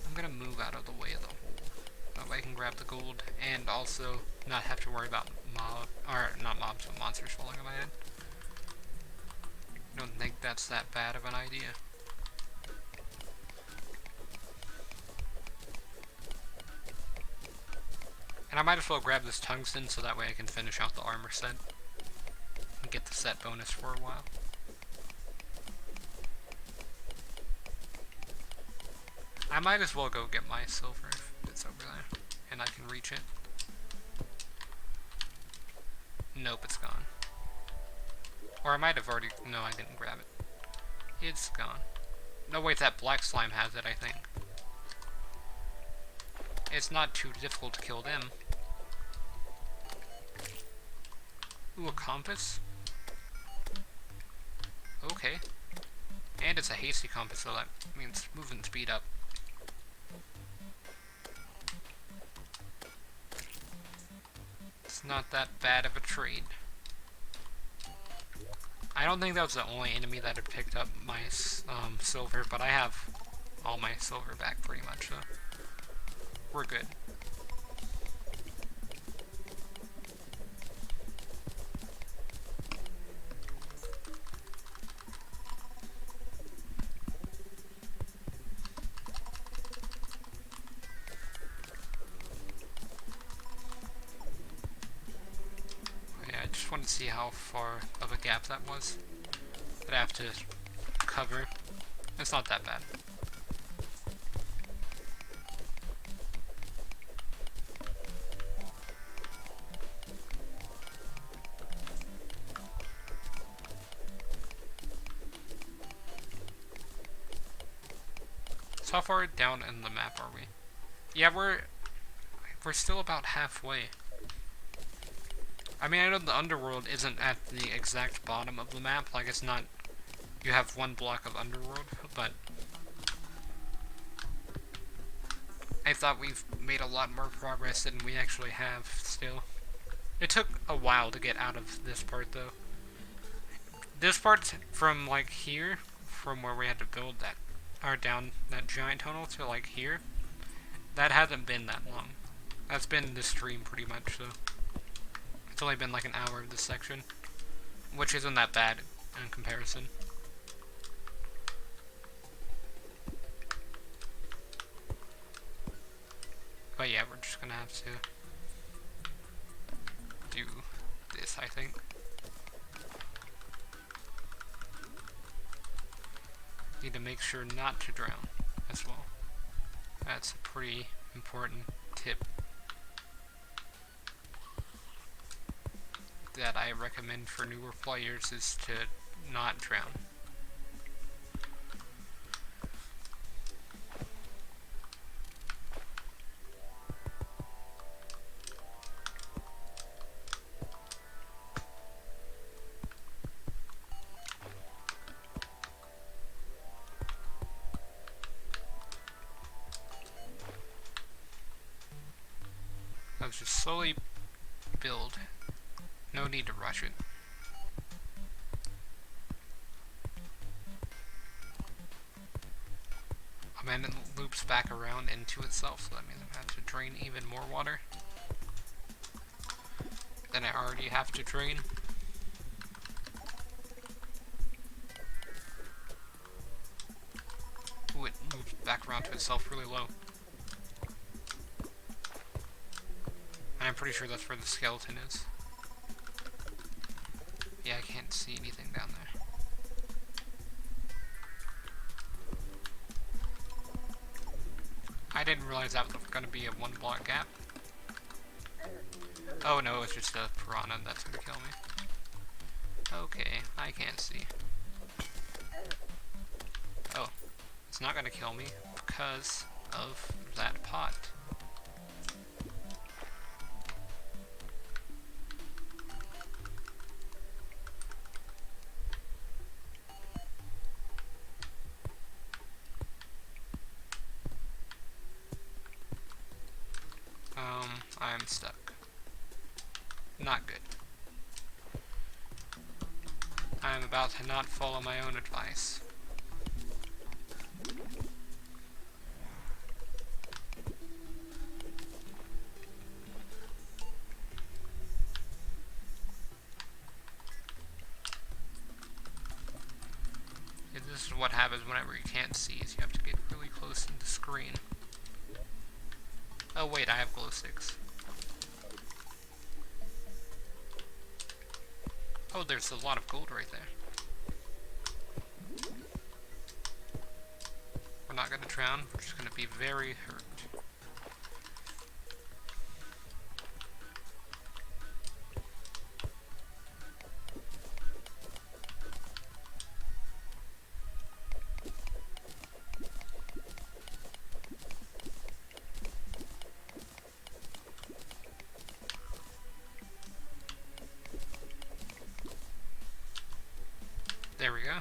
S1: I'm gonna move out of the way of the hole. That way I can grab the gold and also not have to worry about not mobs, but monsters falling on my head. I don't think that's that bad of an idea. And I might as well grab this tungsten so that way I can finish out the armor set. And get the set bonus for a while. I might as well go get my silver if it's over there. And I can reach it. Nope, it's gone. Or I might have already... No, I didn't grab it. It's gone. No, wait, that black slime has it, I think. It's not too difficult to kill them. Ooh, a compass? Okay. And it's a hasty compass, so that means movement speed up. It's not that bad of a trade. I don't think that was the only enemy that had picked up my silver, but I have all my silver back pretty much, so we're good. I just wanted to see how far of a gap that was that I have to cover. It's not that bad. So how far down in the map are we? Yeah, we're still about halfway. I mean, I know the underworld isn't at the exact bottom of the map, like it's not, you have one block of underworld, but I thought we've made a lot more progress than we actually have still. It took a while to get out of this part though. This part from like here, from where we had to build that, or down that giant tunnel to like here, that hasn't been that long. That's been the stream pretty much, so. It's only been like an hour of this section, which isn't that bad in comparison. But yeah, we're just gonna have to do this, I think. Need to make sure not to drown as well. That's a pretty important tip that I recommend for newer players, is to not drown. Let's just slowly build. No need to rush it. Oh man, it loops back around into itself, so that means I have to drain even more water than I already have to drain. onto itself really low. And I'm pretty sure that's where the skeleton is. Yeah, I can't see anything down there. I didn't realize that was going to be a 1 block gap. Oh no, it's just a piranha that's going to kill me. Okay, I can't see. Oh, it's not going to kill me because of that pot. I'm stuck. Not good. I'm about to not follow my own advice. Yeah, this is what happens whenever you can't see, is you have to get really close to the screen. Oh wait, I have glow sticks. Oh, there's a lot of gold right there. We're not gonna drown, we're just gonna be very hurt. There we go.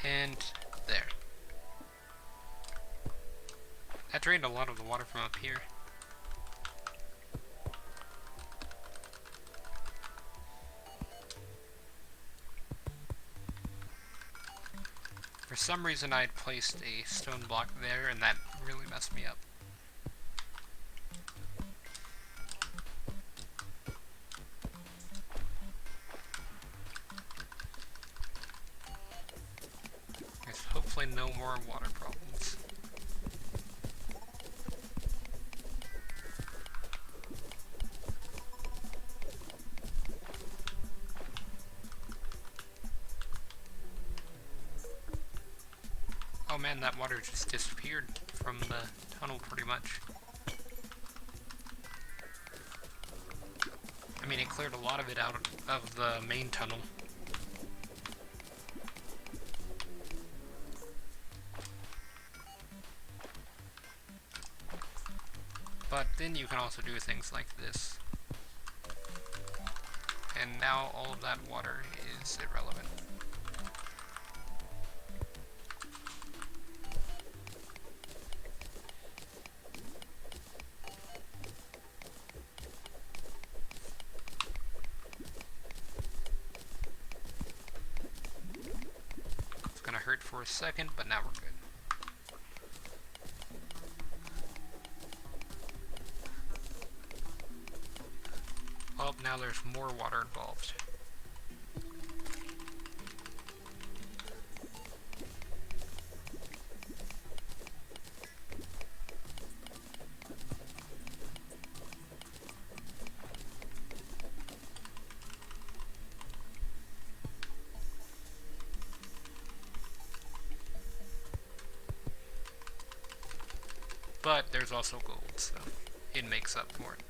S1: And there. That drained a lot of the water from up here. For some reason I had placed a stone block there and that really messed me up. There's hopefully no more water problems. Oh man, that water just disappeared from the tunnel pretty much. I mean, it cleared a lot of it out of the main tunnel. But then you can also do things like this. And now all of that water is irrelevant. It's gonna hurt for a second, but now we're good. Oh, now there's more water involved. But there's also gold, so it makes up for it.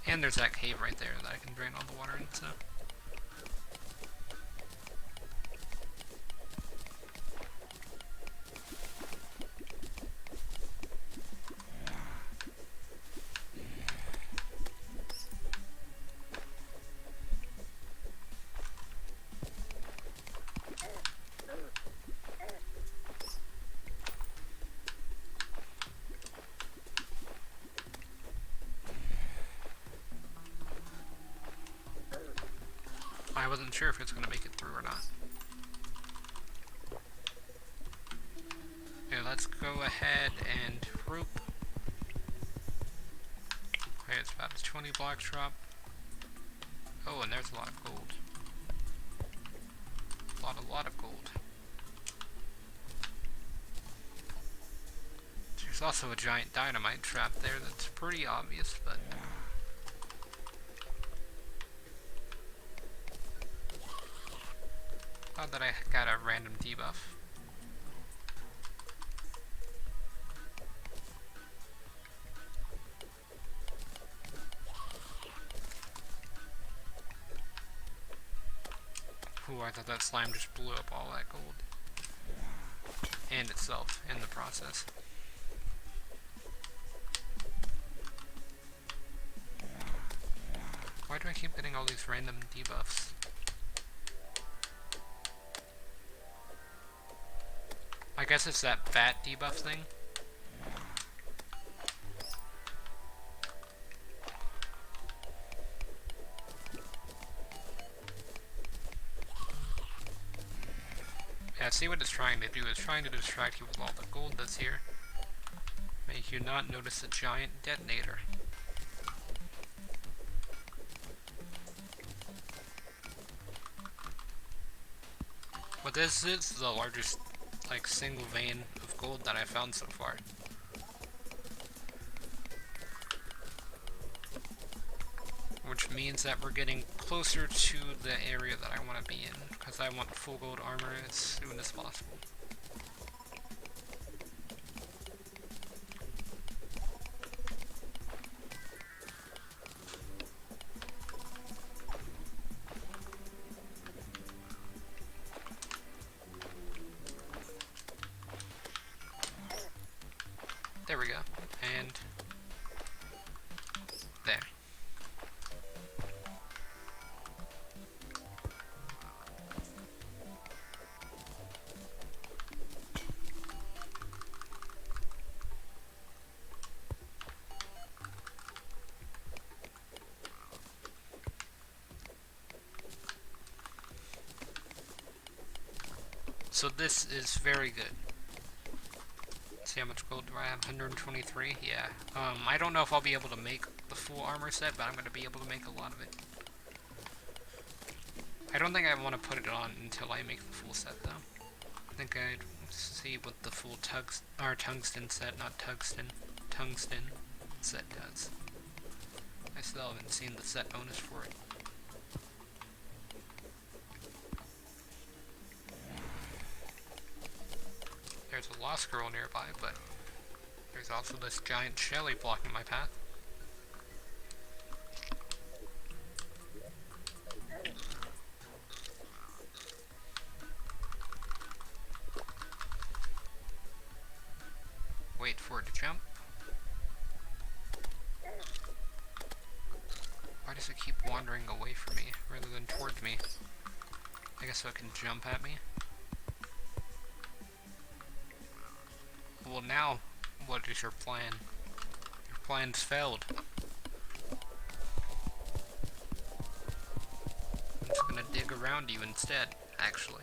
S1: And there's that cave right there that I can drain all the water into. I wasn't sure if it's going to make it through or not. Okay, let's go ahead and rope. Okay, it's about a 20 block drop. Oh, and there's a lot of gold. A lot of gold. There's also a giant dynamite trap there that's pretty obvious, but... Glad that I got a random debuff. Ooh, I thought that slime just blew up all that gold. And itself in the process. Why do I keep getting all these random debuffs? I guess it's that bat debuff thing. Yeah, see what it's trying to do. It's trying to distract you with all the gold that's here. Make you not notice the giant detonator. But this is the largest, like, single vein of gold that I've found so far. Which means that we're getting closer to the area that I want to be in, because I want full gold armor as soon as possible. There we go. And there. So this is very good. See how much gold do I have? 123? Yeah. I don't know if I'll be able to make the full armor set, but I'm going to be able to make a lot of it. I don't think I want to put it on until I make the full set, though. I think I'd see what the full tungsten set, not tungsten set does. I still haven't seen the set bonus for it. There's a lost girl nearby, but there's also this giant Shelly blocking my path. Wait for it to jump. Why does it keep wandering away from me rather than towards me? I guess so it can jump at me. Well, now, what is your plan? Your plan's failed. I'm just gonna dig around you instead, actually.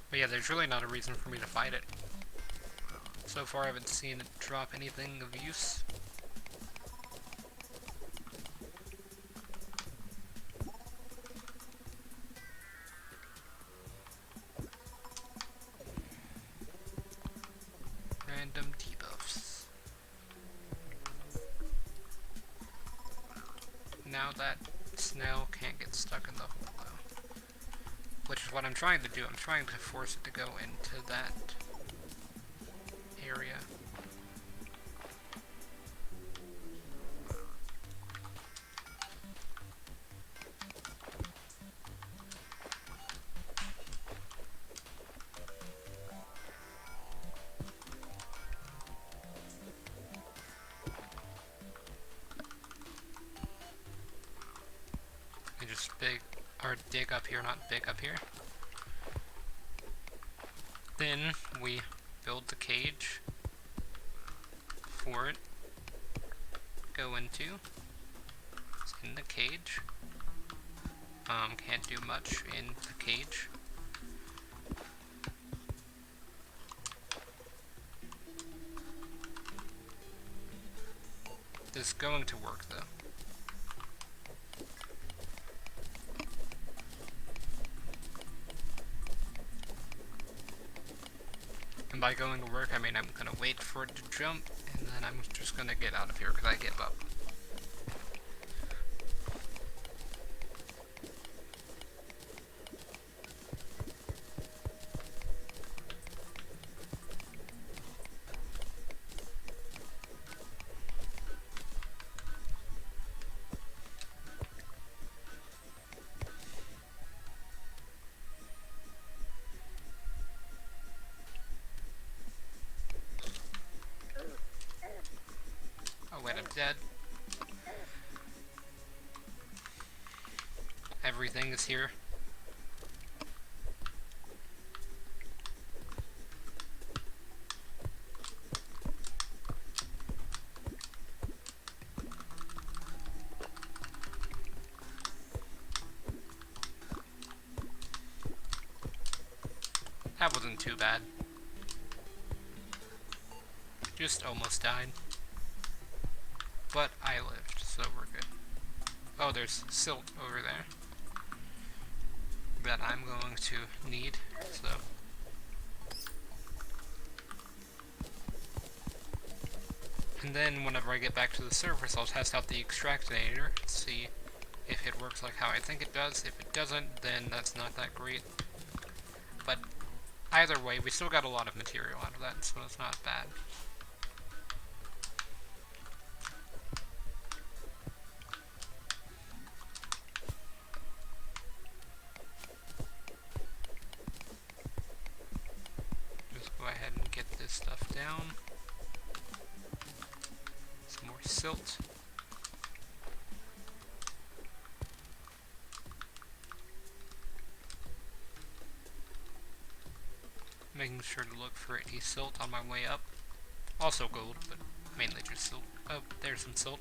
S1: But yeah, there's really not a reason for me to fight it. So far I haven't seen it drop anything of use. Random debuffs. Now that snail can't get stuck in the hole though. Which is what I'm trying to do. I'm trying to force it to go into that area. And just dig up here, not big up here. Then we build the cage for it go into? It's in the cage. Can't do much in the cage. This is going to work though. And by going to work, I mean I'm gonna wait for it to jump, and then I'm just gonna get out of here because I give up. Oh wait, I'm dead. Everything is here. That wasn't too bad. Just almost died. But I lived, so we're good. Oh, there's silt over there that I'm going to need, so. And then whenever I get back to the surface, I'll test out the extractinator, see if it works like how I think it does. If it doesn't, then that's not that great. But either way, we still got a lot of material out of that, so it's not bad. Just go ahead and get this stuff down. Some more silt. Making sure to look for any silt on my way up. Also gold, but mainly just silt. Oh, there's some silt.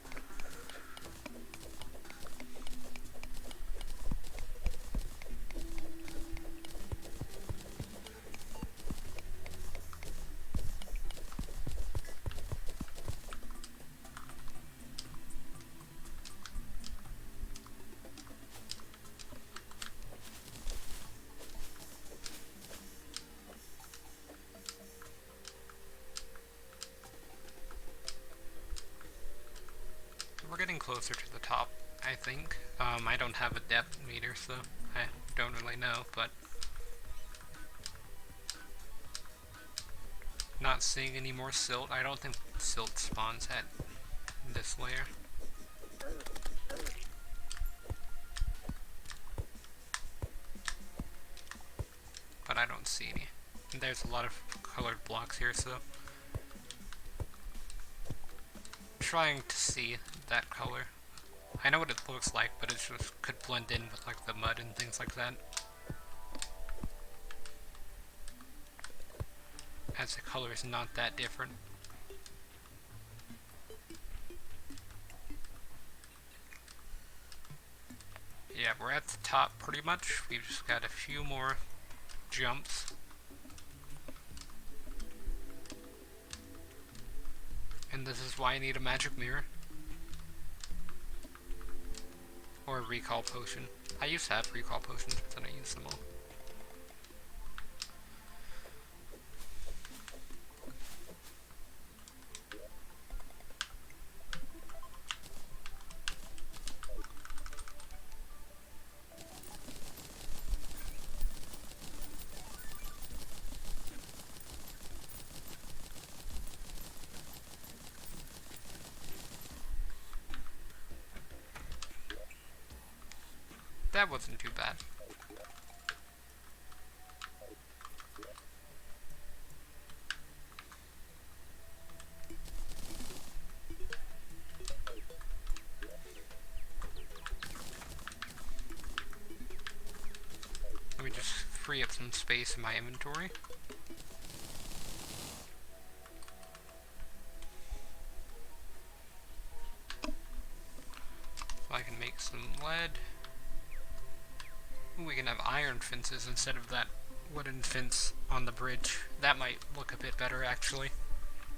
S1: We're getting closer to the top, I think. I don't have a depth meter, so I don't really know, but not seeing any more silt. I don't think silt spawns at this layer. But I don't see any. And there's a lot of colored blocks here, so trying to see that color. I know what it looks like, but it just could blend in with like the mud and things like that. As the color is not that different. Yeah, we're at the top pretty much. We've just got a few more jumps. And this is why I need a magic mirror. Or a recall potion. I used to have recall potions, but then I used them all. That wasn't too bad. Let me just free up some space in my inventory. some lead. Ooh, we can have iron fences instead of that wooden fence on the bridge. That might look a bit better, actually.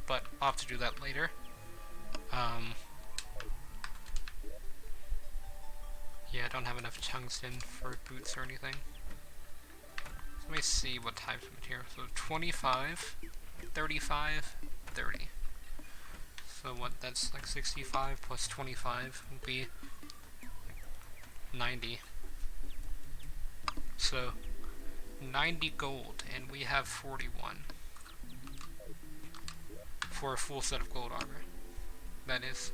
S1: But I'll have to do that later. Yeah, I don't have enough tungsten for boots or anything. So let me see what types of material. So 25, 35, 30. So what, that's like 65 plus 25 would be 90. So 90 gold, and we have 41. For a full set of gold armor. That is.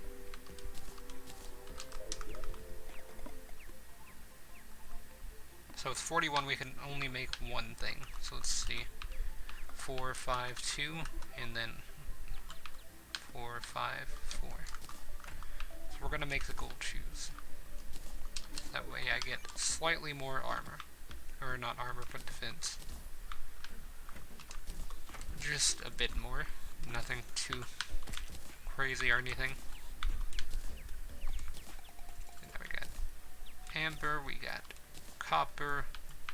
S1: So with 41 we can only make one thing. So let's see. 4, 5, 2, and then 4, 5, 4. So we're gonna make the gold shoes. That way I get slightly more armor. Or not armor, but defense. Just a bit more. Nothing too crazy or anything. And now we got amber, we got copper,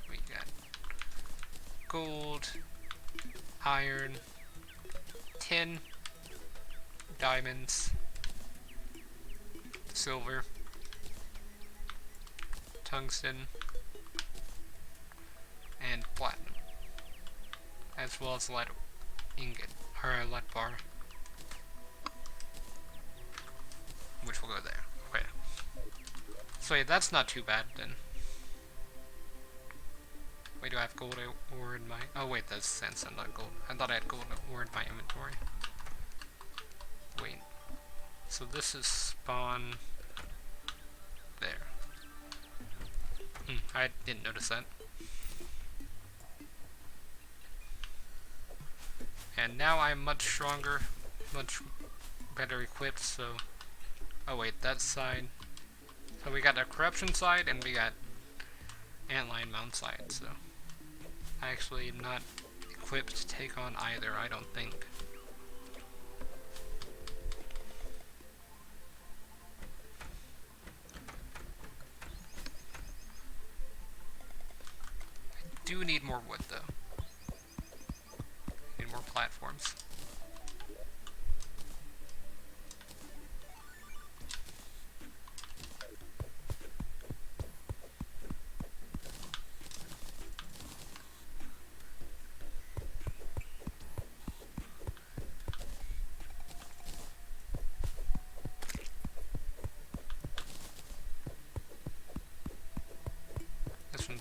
S1: we got gold, iron, tin, diamonds, silver, tungsten, and platinum, as well as lead ingot, or a lead bar, which will go there. Okay. So yeah, that's not too bad then. Wait, do I have gold ore in my... Oh wait, that's sense, I'm not gold. I thought I had gold ore in my inventory. Wait. So this is spawn... there. I didn't notice that. And now I'm much stronger, much better equipped, so... Oh wait, that side... So we got a corruption side, and we got antlion mount side, so... I actually am not equipped to take on either, I don't think. I do need more wood, though. Need more platforms. This one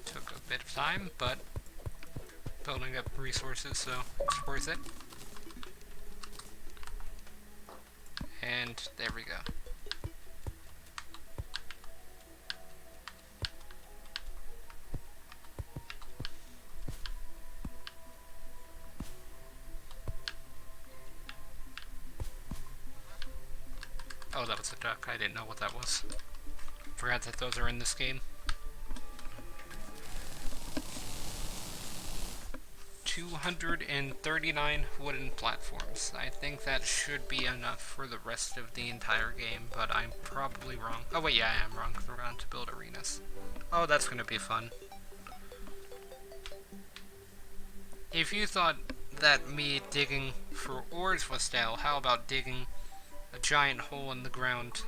S1: took a bit of time, but building up resources, so it's worth it. And there we go. Oh, that was a duck. I didn't know what that was. Forgot that those are in this game. 239 wooden platforms. I think that should be enough for the rest of the entire game, but I'm probably wrong. Oh wait, yeah, I am wrong. We're going to build arenas. Oh, that's going to be fun. If you thought that me digging for ores was stale, how about digging a giant hole in the ground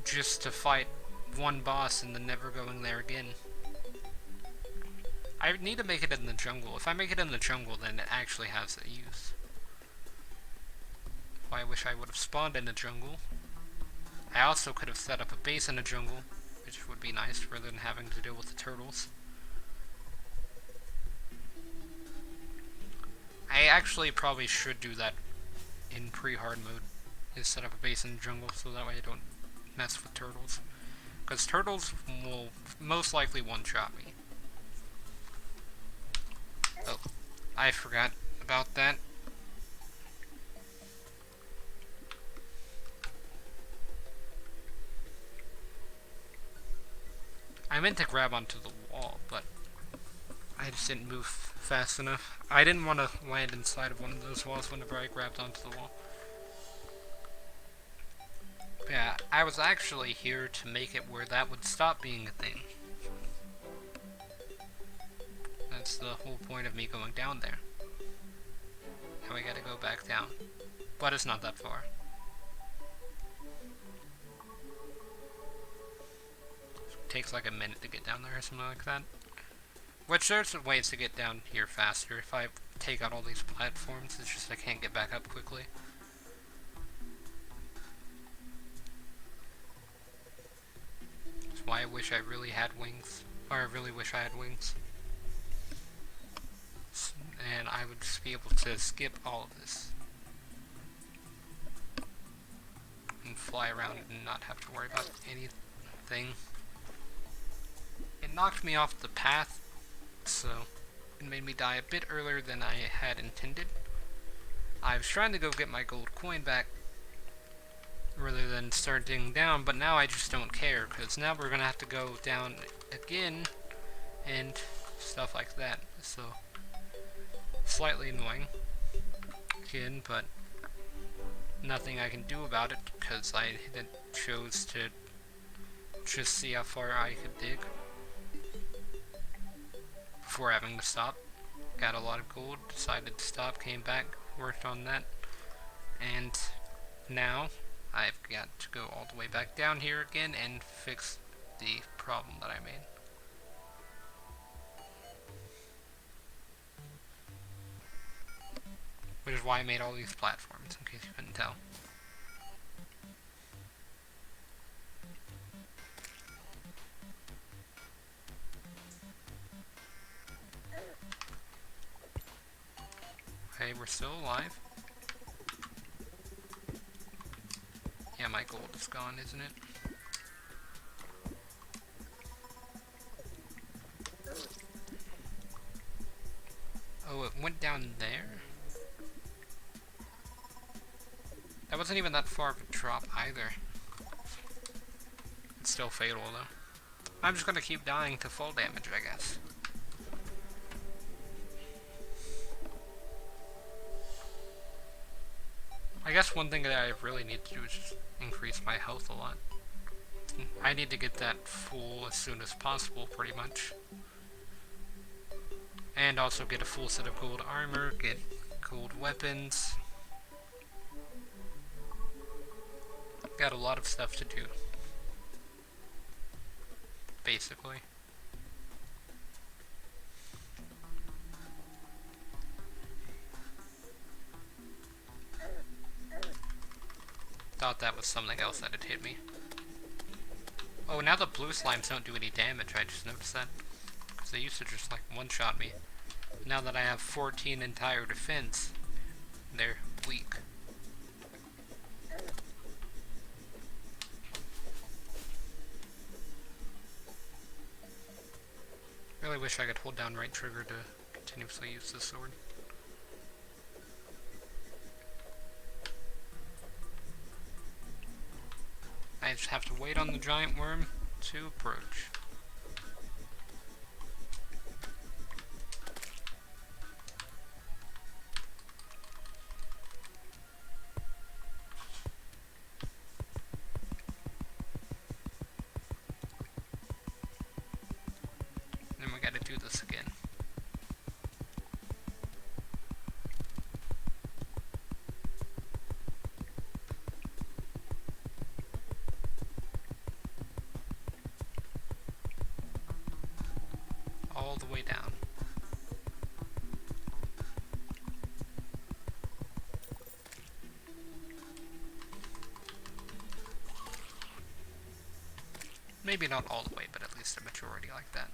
S1: just to fight one boss and then never going there again? I need to make it in the jungle. If I make it in the jungle, then it actually has a use. Well, I wish I would have spawned in the jungle. I also could have set up a base in the jungle, which would be nice rather than having to deal with the turtles. I actually probably should do that in pre-hard mode, is set up a base in the jungle so that way I don't mess with turtles. Because turtles will most likely one-shot me. Oh, I forgot about that. I meant to grab onto the wall, but I just didn't move fast enough. I didn't want to land inside of one of those walls whenever I grabbed onto the wall. But Yeah, I was actually here to make it where that would stop being a thing. That's the whole point of me going down there. Now we gotta go back down. But it's not that far. It takes like a minute to get down there or something like that. Which there's some ways to get down here faster. If I take out all these platforms, it's just I can't get back up quickly. That's why I wish I really had wings. Or I really wish I had wings. And I would just be able to skip all of this. And fly around and not have to worry about anything. It knocked me off the path, so it made me die a bit earlier than I had intended. I was trying to go get my gold coin back rather than start digging down, but now I just don't care, because now we're going to have to go down again and stuff like that. So, slightly annoying again, but nothing I can do about it, because I chose to just see how far I could dig before having to stop. Got a lot of gold, decided to stop, came back, worked on that, and now I've got to go all the way back down here again and fix the problem that I made. Which is why I made all these platforms, in case you couldn't tell. Okay, we're still alive. Yeah, my gold is gone, isn't it? Oh, it went down there? That wasn't even that far of a drop either. It's still fatal though. I'm just gonna keep dying to full damage, I guess. I guess one thing that I really need to do is just increase my health a lot. I need to get that full as soon as possible, pretty much. And also get a full set of gold armor, get gold weapons. Got a lot of stuff to do. Basically. Thought that was something else that had hit me. Oh, now the blue slimes don't do any damage, I just noticed that. Because they used to just like one-shot me. Now that I have 14 entire defense, they're weak. Really wish I could hold down right trigger to continuously use this sword. I just have to wait on the giant worm to approach. Then we gotta do this again. All the way down. Maybe not all the way, but at least a majority like that.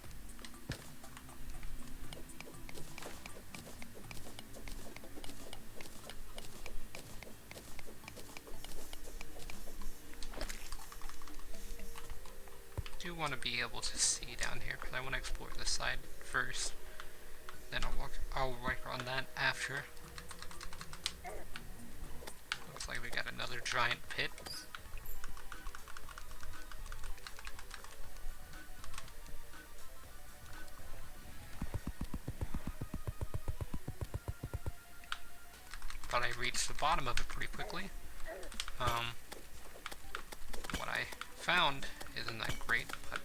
S1: Do want to be able to see down here because I want to explore this side first. Then I'll work on that after. Looks like we got another giant pit. Thought I reached the bottom of it pretty quickly. found isn't that great, but...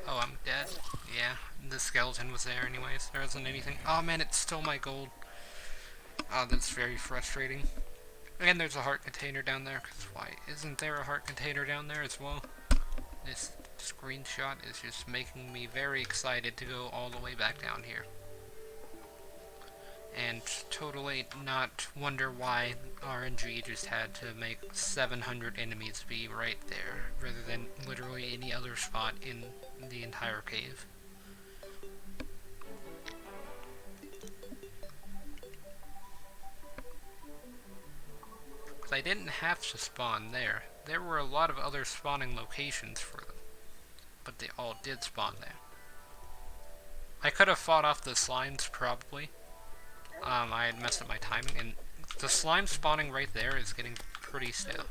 S1: Oh, I'm dead. Yeah, the skeleton was there anyways. There wasn't anything. Oh man, it stole my gold. Oh, that's very frustrating. And there's a heart container down there, because why isn't there a heart container down there as well? This screenshot is just making me very excited to go all the way back down here. And totally not wonder why RNG just had to make 700 enemies be right there, rather than literally any other spot in the entire cave. Because I didn't have to spawn there. There were a lot of other spawning locations for them, but they all did spawn there. I could have fought off the slimes, probably. I had messed up my timing, and the slime spawning right there is getting pretty stale.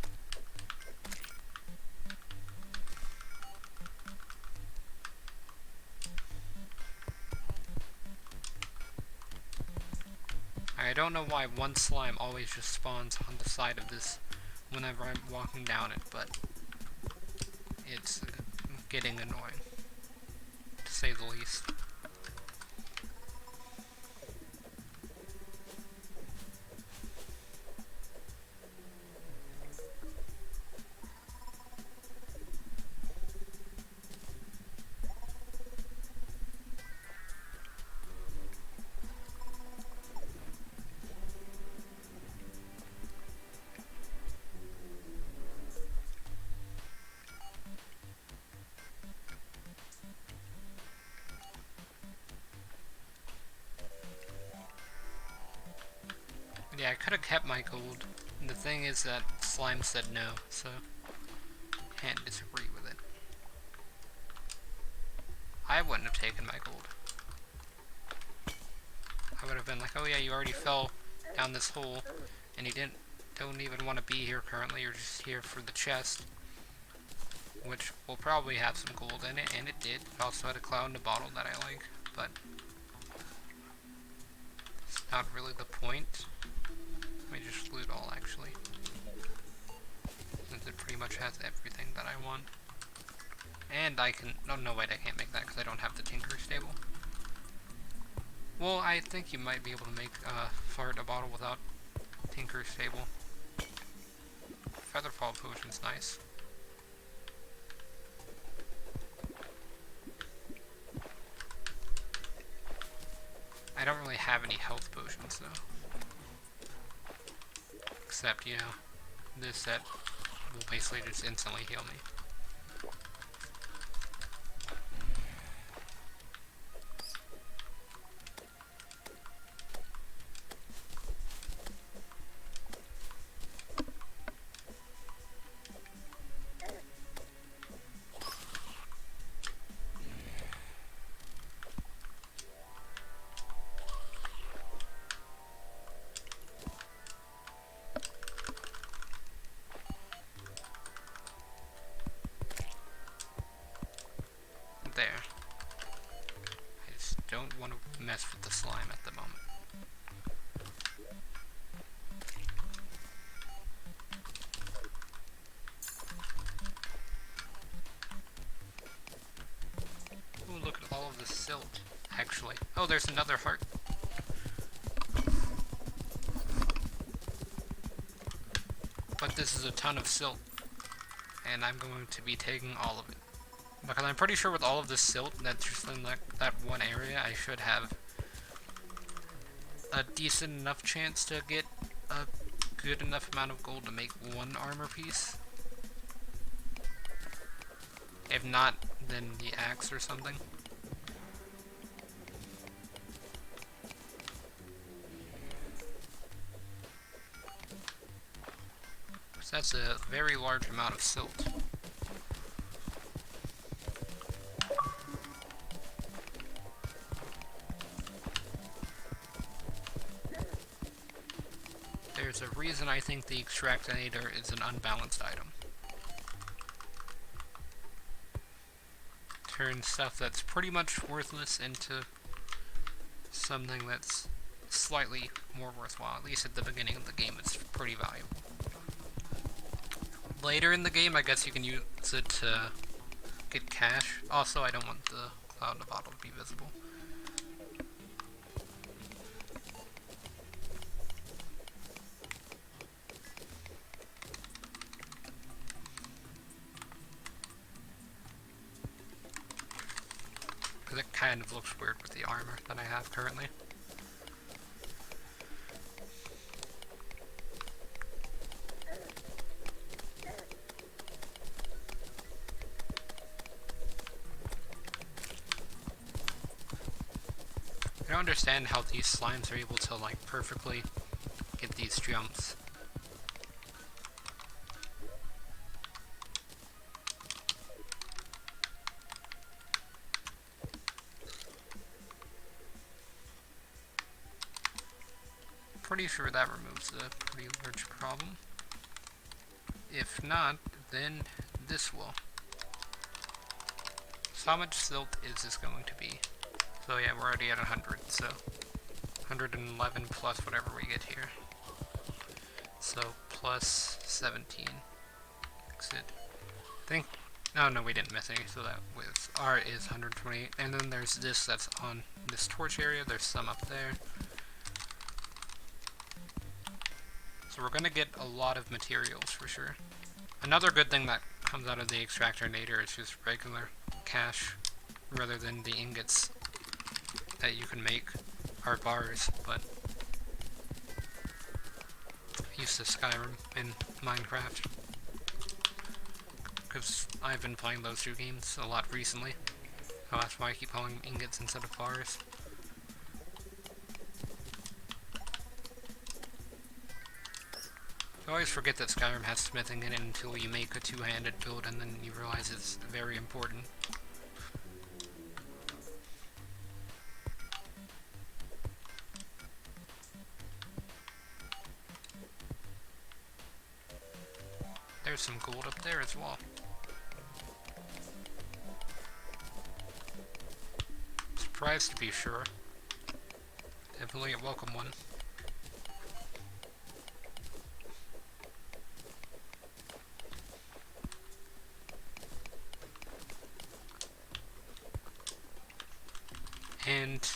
S1: I don't know why one slime always just spawns on the side of this whenever I'm walking down it, but it's getting annoying, to say the least. Yeah, I could have kept my gold. The thing is that slime said no, so can't disagree with it. I wouldn't have taken my gold. I would have been like, oh yeah, you already fell down this hole, and you don't even want to be here currently, you're just here for the chest. Which will probably have some gold in it, and it did. It also had a cloud in a bottle that I like, but it's not really the point. Let me just loot all, actually. Since it pretty much has everything that I want. And I can... Oh, no, wait, I can't make that because I don't have the Tinker Stable. Well, I think you might be able to make fart in a bottle without Tinker Stable. Featherfall Potion's nice. I don't really have any health potions, though. Except, you know, this set will basically just instantly heal me. There. I just don't want to mess with the slime at the moment. Ooh, look at all of the silt, actually. Oh, there's another heart. But this is a ton of silt, and I'm going to be taking all of it. Because I'm pretty sure with all of this silt that's just in that one area, I should have a decent enough chance to get a good enough amount of gold to make one armor piece. If not, then the axe or something. So that's a very large amount of silt. There's a reason I think the extractinator is an unbalanced item. Turns stuff that's pretty much worthless into something that's slightly more worthwhile. At least at the beginning of the game, it's pretty valuable. Later in the game, I guess you can use it to get cash. Also, I don't want the cloud in the bottle to be visible. Because it kind of looks weird with the armor that I have currently. I don't understand how these slimes are able to, like, perfectly get these jumps. Pretty sure that removes a pretty large problem. If not, then this will. So how much silt is this going to be? So yeah, we're already at 100, so 111 plus whatever we get here. So plus 17. Exit. Oh no, we didn't miss any, so that with R is 128. And then there's this that's on this torch area, there's some up there. So we're gonna get a lot of materials for sure. Another good thing that comes out of the extractor nader is just regular cash, rather than the ingots that you can make are bars, but I used to Skyrim in Minecraft, because I've been playing those two games a lot recently. So that's why I keep calling them ingots instead of bars. I always forget that Skyrim has smithing in it until you make a two-handed build and then you realize it's very important. There's some gold up there as well. Surprised to be sure. Definitely a welcome one. And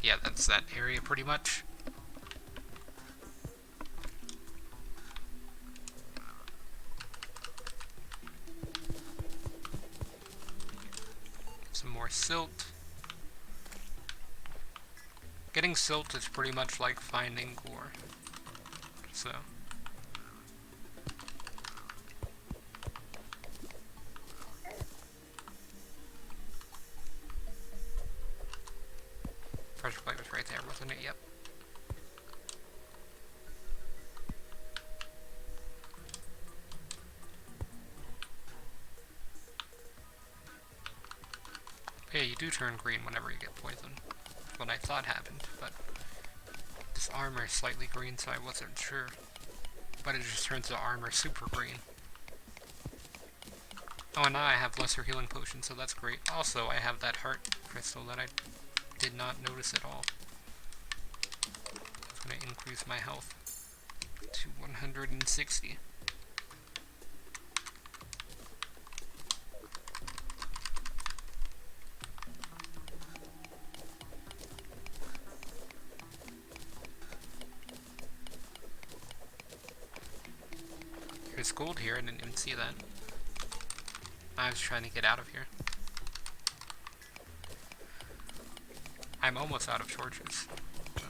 S1: yeah, that's that area pretty much. Some more silt. Getting silt is pretty much like finding ore. So pressure plate was right there, wasn't it? Yep. Yeah, you do turn green whenever you get poisoned. That's what I thought happened, but this armor is slightly green, so I wasn't sure. But it just turns the armor super green. Oh, and now I have lesser healing potions, so that's great. Also, I have that heart crystal that I did not notice at all. It's going to increase my health to 160. There's gold here, I didn't even see that. I was trying to get out of here. I'm almost out of torches, so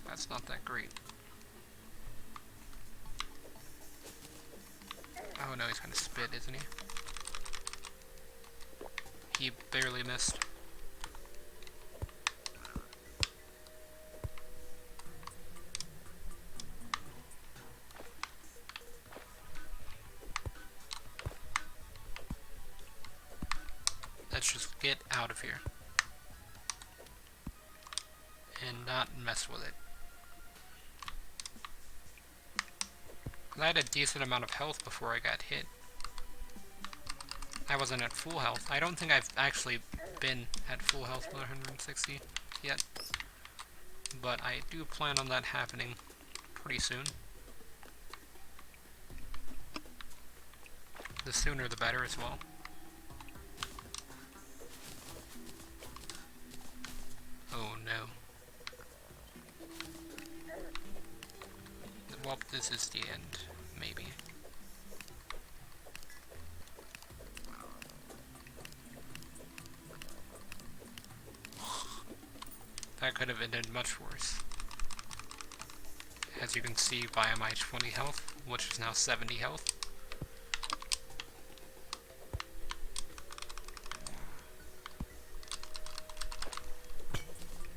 S1: that's not that great. Oh no, he's gonna spit, isn't he? He barely missed. Let's just get out of here. And not mess with it. I had a decent amount of health before I got hit. I wasn't at full health. I don't think I've actually been at full health with 160 yet. But I do plan on that happening pretty soon. The sooner the better as well. Oh no. Well, this is the end, maybe. That could have ended much worse. As you can see by my 20 health, which is now 70 health.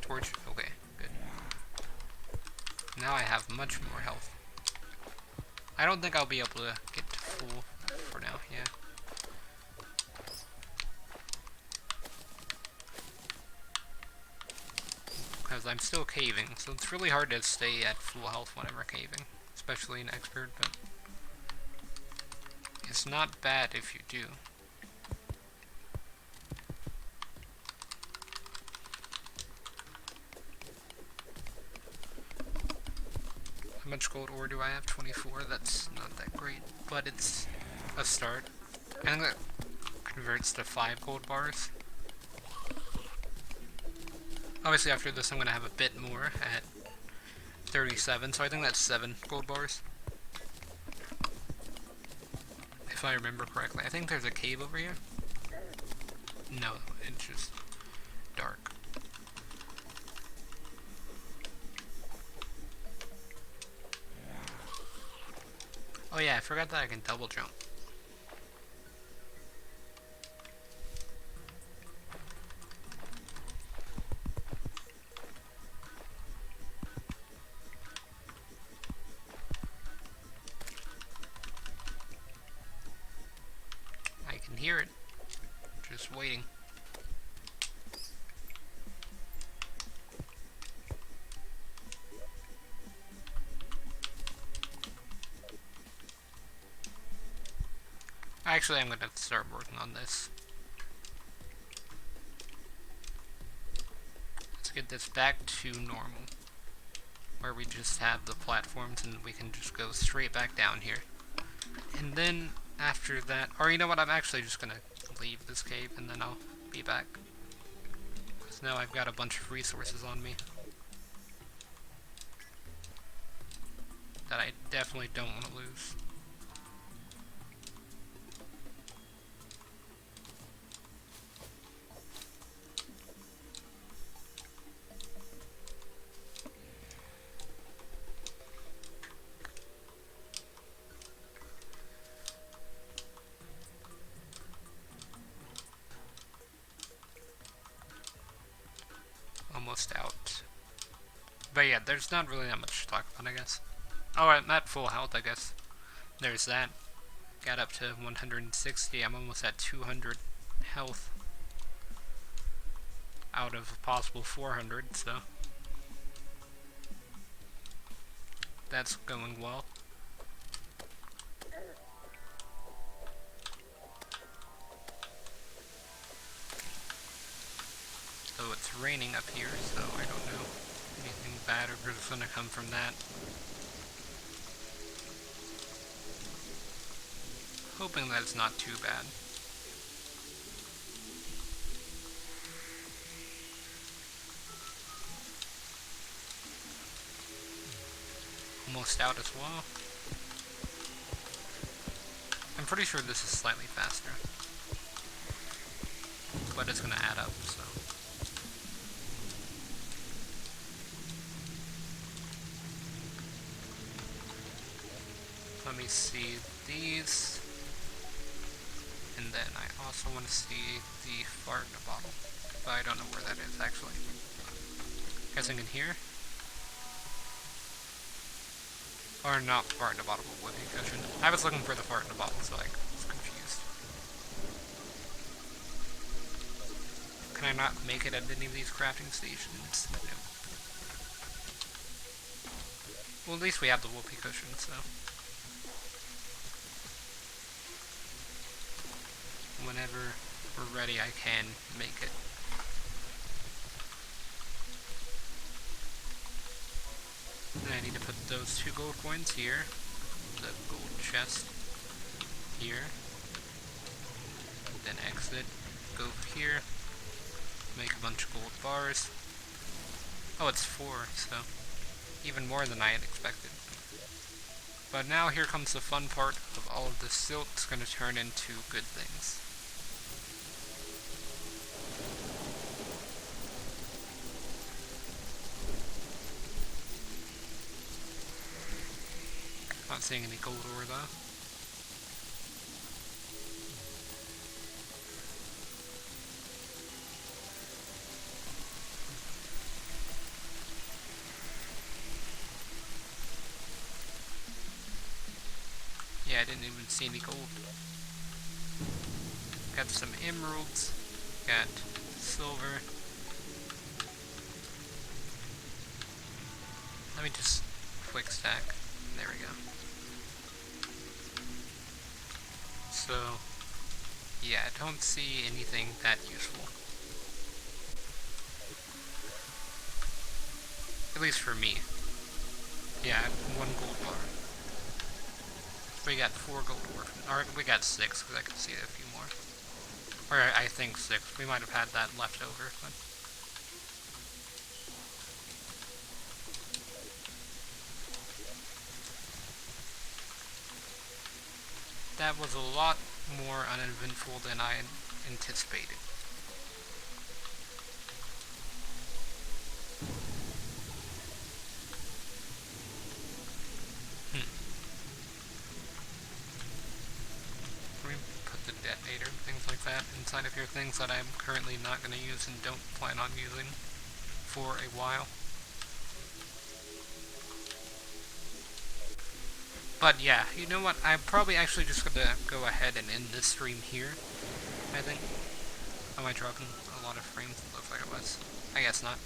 S1: Torch, okay, good. Now I have much more health. I don't think I'll be able to get to full for now, yeah. Because I'm still caving, so it's really hard to stay at full health whenever caving, especially in expert, but it's not bad if you do. How much gold ore do I have? 24. That's not that great, but it's a start. I think that converts to 5 gold bars. Obviously after this I'm going to have a bit more at 37, so I think that's 7 gold bars. If I remember correctly. I think there's a cave over here. No, it's just dark. Oh yeah, I forgot that I can double jump. I can hear it. Just waiting. Actually, I'm going to start working on this. Let's get this back to normal. Where we just have the platforms and we can just go straight back down here. And then, after that... Or you know what, I'm actually just going to leave this cave and then I'll be back. Because now I've got a bunch of resources on me. That I definitely don't want to lose. Almost out. But yeah, there's not really that much to talk about, I guess. Oh, I'm at full health, I guess. There's that. Got up to 160. I'm almost at 200 health. Out of a possible 400, so. That's going well. So it's raining up here, so I don't know if anything bad or good is going to come from that. Hoping that it's not too bad. Almost out as well. I'm pretty sure this is slightly faster. But it's going to add up, so. Let me see these. And then I also want to see the fart in a bottle. But I don't know where that is, actually. Guessing in here? Or not fart in a bottle, but whoopee cushion. I was looking for the fart in a bottle, so I was confused. Can I not make it at any of these crafting stations? No. Well, at least we have the whoopee cushion, so. Whenever we're ready, I can make it. Then I need to put those 2 gold coins here, the gold chest here, then exit, go over here, make a bunch of gold bars. Oh, it's 4, so even more than I had expected. But now here comes the fun part of all of this silt. It's going to turn into good things. Not seeing any gold ore though. Yeah, I didn't even see any gold. Got some emeralds, got silver. Let me just quick stack. There we go. So, yeah, I don't see anything that useful. At least for me. Yeah, 1 gold bar. We got 4 gold ore. Or we got 6, because I could see a few more. Or I think 6. We might have had that left over, but... That was a lot more uneventful than I anticipated. Let me put the detonator and things like that inside of here, things that I'm currently not going to use and don't plan on using for a while. But yeah, you know what, I'm probably actually just going to go ahead and end this stream here, I think. Am I dropping a lot of frames? It looks like it was. I guess not.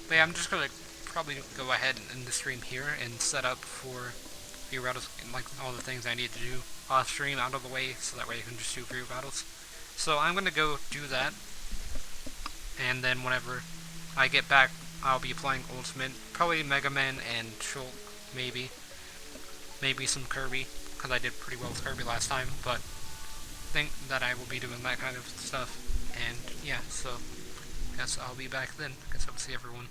S1: But yeah, I'm just going to probably go ahead and end the stream here and set up for view battles, like all the things I need to do off stream out of the way, so that way I can just do view battles. So I'm going to go do that, and then whenever I get back, I'll be playing Ultimate, probably Mega Man and Shulk, maybe. Maybe some Kirby, because I did pretty well with Kirby last time, but I think that I will be doing that kind of stuff. And yeah, so I guess I'll be back then. I guess I'll see everyone.